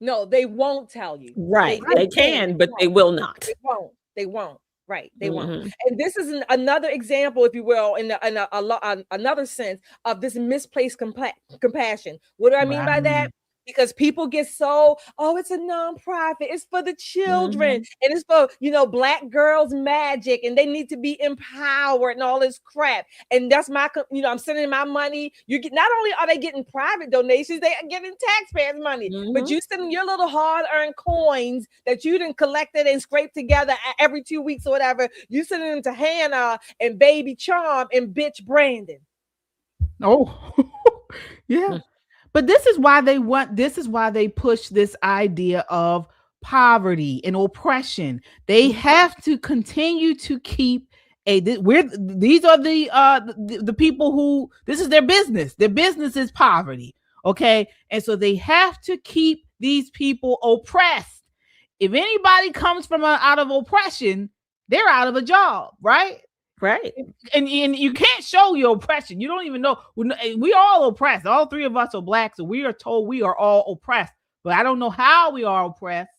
Speaker 4: No, they won't tell you.
Speaker 5: Right. They can, but they will not.
Speaker 4: They won't. Right. They won't. And this is another example, if you will, in another sense of this misplaced compassion. What do I mean by that? Because people get so, it's a nonprofit. It's for the children. And it's for, Black girls magic. And they need to be empowered and all this crap. And that's I'm sending my money. Not only are they getting private donations, they are getting taxpayers' money. But you sending your little hard-earned coins that you done collected and scraped together every 2 weeks or whatever. You sending them to Hannah and Baby Charm and bitch Brandon.
Speaker 2: Oh, yeah. But this is why they push this idea of poverty and oppression. They have to continue to keep these are the people who, this is their business. Their business is poverty. Okay. And so they have to keep these people oppressed. If anybody comes from out of oppression, they're out of a job, right?
Speaker 5: Right.
Speaker 2: And you can't show your oppression. You don't even know. We all oppressed. All three of us are Black, so we are told we are all oppressed. But I don't know how we are oppressed.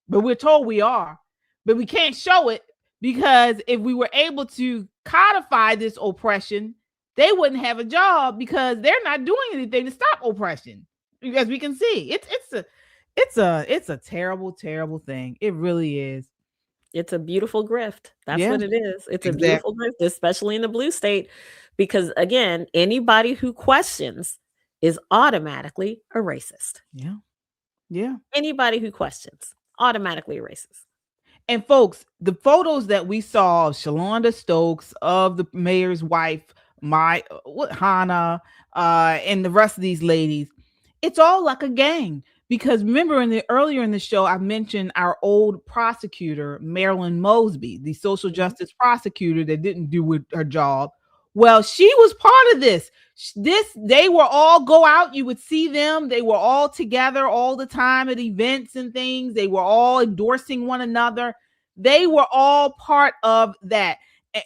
Speaker 2: But we're told we are. But we can't show it, because if we were able to codify this oppression, they wouldn't have a job, because they're not doing anything to stop oppression. As we can see, it's a terrible, terrible thing. It really is.
Speaker 5: It's a beautiful grift. That's what it is. It's a beautiful grift, especially in the blue state, because again, anybody who questions is automatically a racist.
Speaker 2: Yeah.
Speaker 5: Anybody who questions, automatically a racist.
Speaker 2: And folks, the photos that we saw of Shalonda Stokes, of the mayor's wife, Hannah, and the rest of these ladies, it's all like a gang. Because remember, earlier in the show, I mentioned our old prosecutor, Marilyn Mosby, the social justice prosecutor that didn't do her job. Well, she was part of this. They were all go out. You would see them. They were all together all the time at events and things. They were all endorsing one another. They were all part of that.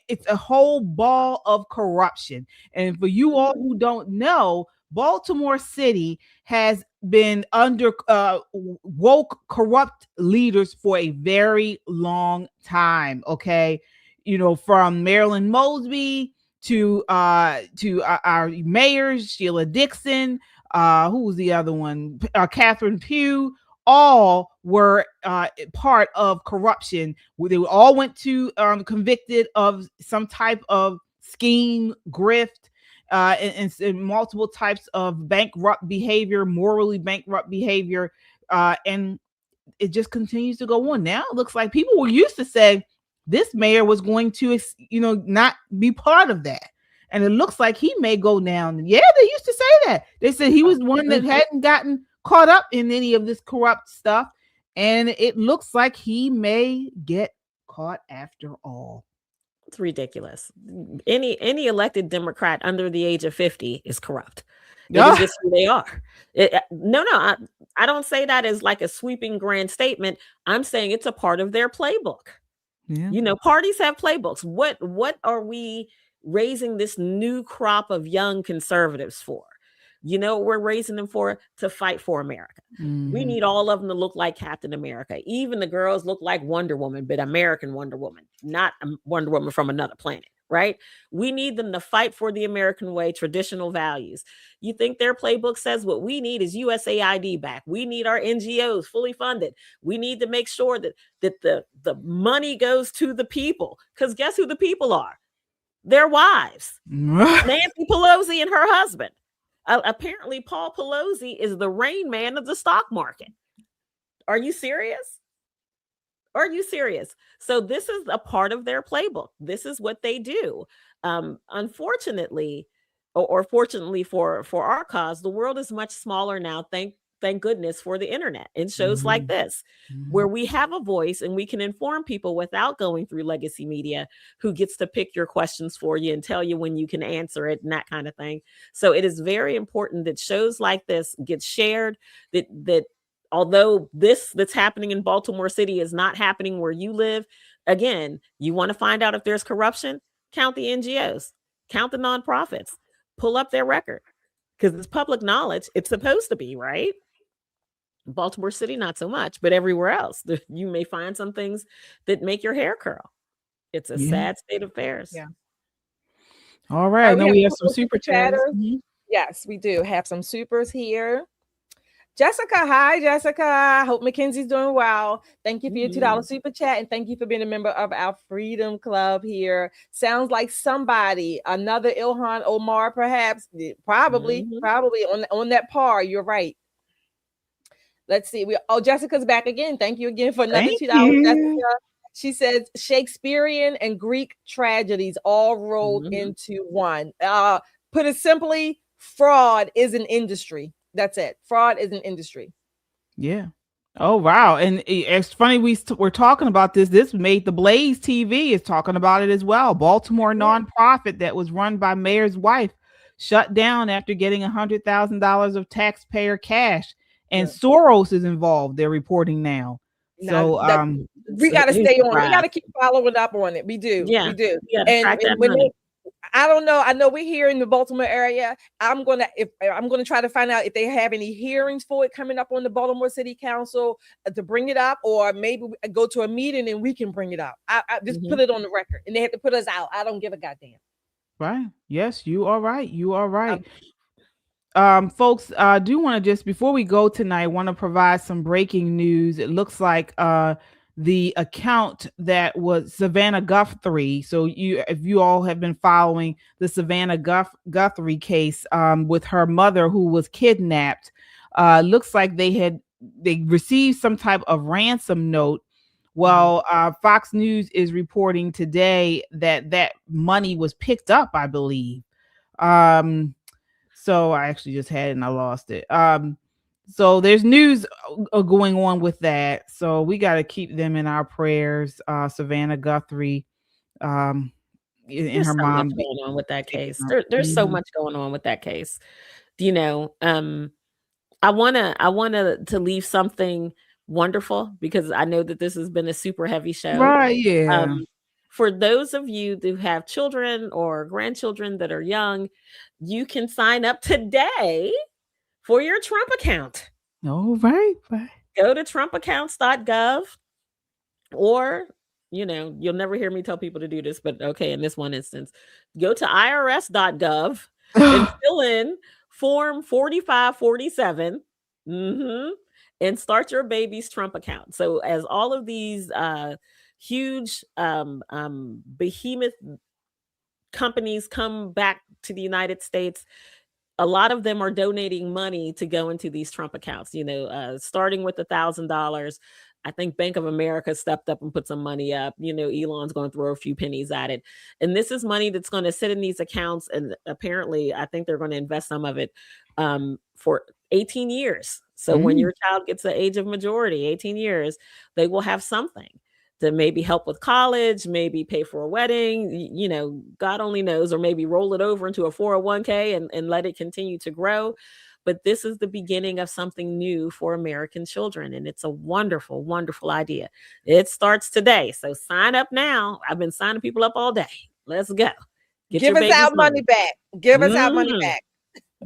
Speaker 2: It's a whole ball of corruption. And for you all who don't know, Baltimore City has been under woke, corrupt leaders for a very long time. Okay, from Marilyn Mosby to our mayors, Sheila Dixon, who was the other one, Catherine Pugh. All were part of corruption. They all went to convicted of some type of scheme, grift. And multiple types of bankrupt behavior, morally bankrupt behavior, and it just continues to go on. Now it looks like people were used to say this mayor was going to, not be part of that, and it looks like he may go down. Yeah, they used to say that. They said he was one that hadn't gotten caught up in any of this corrupt stuff, and it looks like he may get caught after all.
Speaker 5: It's ridiculous. Any elected Democrat under the age of 50 is corrupt. It's just who they are. I don't say that as like a sweeping grand statement. I'm saying it's a part of their playbook. Yeah. Parties have playbooks. What are we raising this new crop of young conservatives for? You know what we're raising them for? To fight for America. We need all of them to look like Captain America. Even the girls look like Wonder Woman, but American Wonder Woman, not a Wonder Woman from another planet, right? We need them to fight for the American way, traditional values. You think their playbook says what we need is USAID back? We need our NGOs fully funded. We need to make sure that the money goes to the people, because guess who the people are? Their wives. Nancy Pelosi and her husband. Apparently, Paul Pelosi is the Rain Man of the stock market. Are you serious? Are you serious? So this is a part of their playbook. This is what they do. Unfortunately, or fortunately for our cause, the world is much smaller now. Thank goodness for the internet and shows like this, where we have a voice and we can inform people without going through legacy media, who gets to pick your questions for you and tell you when you can answer it and that kind of thing. So it is very important that shows like this get shared, that although that's happening in Baltimore City is not happening where you live. Again, you want to find out if there's corruption, count the NGOs, count the nonprofits, pull up their record, because it's public knowledge. It's supposed to be, right? Baltimore City, not so much, but everywhere else, you may find some things that make your hair curl. It's a sad state of affairs.
Speaker 4: Yeah.
Speaker 2: All right. Now we have some super chatters.
Speaker 4: Yes, we do have some supers here. Jessica, hi, Jessica. Hope Mackenzie's doing well. Thank you for your $2 super chat, and thank you for being a member of our Freedom Club here. Sounds like somebody, another Ilhan Omar, perhaps, probably on that par. You're right. Let's see. Jessica's back again. Thank you again for another $2, Jessica. She says Shakespearean and Greek tragedies all rolled into one. Put it simply, fraud is an industry. That's it. Fraud is an industry.
Speaker 2: Yeah. Oh, wow. And it's funny we're talking about this. This made the Blaze TV is talking about it as well. Baltimore nonprofit that was run by mayor's wife shut down after getting $100,000 of taxpayer cash. And Soros is involved. They're reporting now. So
Speaker 4: we got to stay on it. We got to keep following up on it. We do.
Speaker 5: Yeah.
Speaker 4: We do.
Speaker 5: Yeah,
Speaker 4: and when I don't know. I know we're here in the Baltimore area. I'm gonna try to find out if they have any hearings for it coming up on the Baltimore City Council to bring it up, or maybe go to a meeting and we can bring it up. I just put it on the record, and they have to put us out. I don't give a goddamn.
Speaker 2: Right. Yes, you are right. You are right. Folks, I do want to just, before we go tonight, want to provide some breaking news. It looks like the account that was Savannah Guthrie. So if you all have been following the Savannah Guthrie case with her mother who was kidnapped, looks like they received some type of ransom note. Well, Fox News is reporting today that money was picked up, I believe. So I actually just had it and I lost it. So there's news going on with that. So we got to keep them in our prayers. Savannah Guthrie, and her mom.
Speaker 5: Much going on with that case. There's so much going on with that case. You know, I wanna to leave something wonderful, because I know that this has been a super heavy show.
Speaker 2: Right. Yeah.
Speaker 5: For those of you who have children or grandchildren that are young, you can sign up today for your Trump account.
Speaker 2: Oh, right.
Speaker 5: Go to trumpaccounts.gov, or, you'll never hear me tell people to do this, but okay, in this one instance, go to irs.gov and fill in form 4547 and start your baby's Trump account. So as all of these huge behemoth companies come back to the United States, a lot of them are donating money to go into these Trump accounts, starting with $1,000. I think Bank of America stepped up and put some money up. Elon's going to throw a few pennies at it. And this is money that's going to sit in these accounts. And apparently, I think they're going to invest some of it for 18 years. So when your child gets the age of majority, 18 years, they will have something to maybe help with college, maybe pay for a wedding, God only knows, or maybe roll it over into a 401k and let it continue to grow. But this is the beginning of something new for American children. And it's a wonderful, wonderful idea. It starts today. So sign up now. I've been signing people up all day. Let's go.
Speaker 4: Give us our money back. Give us our money back.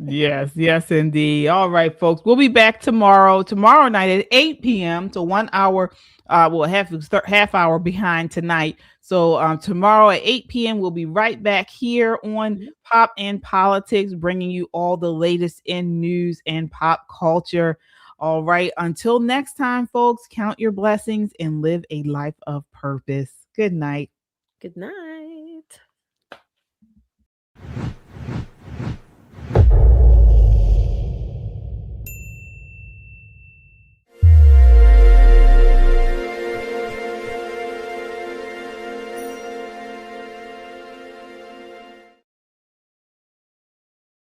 Speaker 2: Yes, indeed. All right, folks. We'll be back tomorrow night at 8 p.m. So 1 hour, we'll have half hour behind tonight. So tomorrow at 8 p.m. we'll be right back here on Pop and Politics, bringing you all the latest in news and pop culture. All right. Until next time, folks, count your blessings and live a life of purpose. Good night.
Speaker 5: Good night.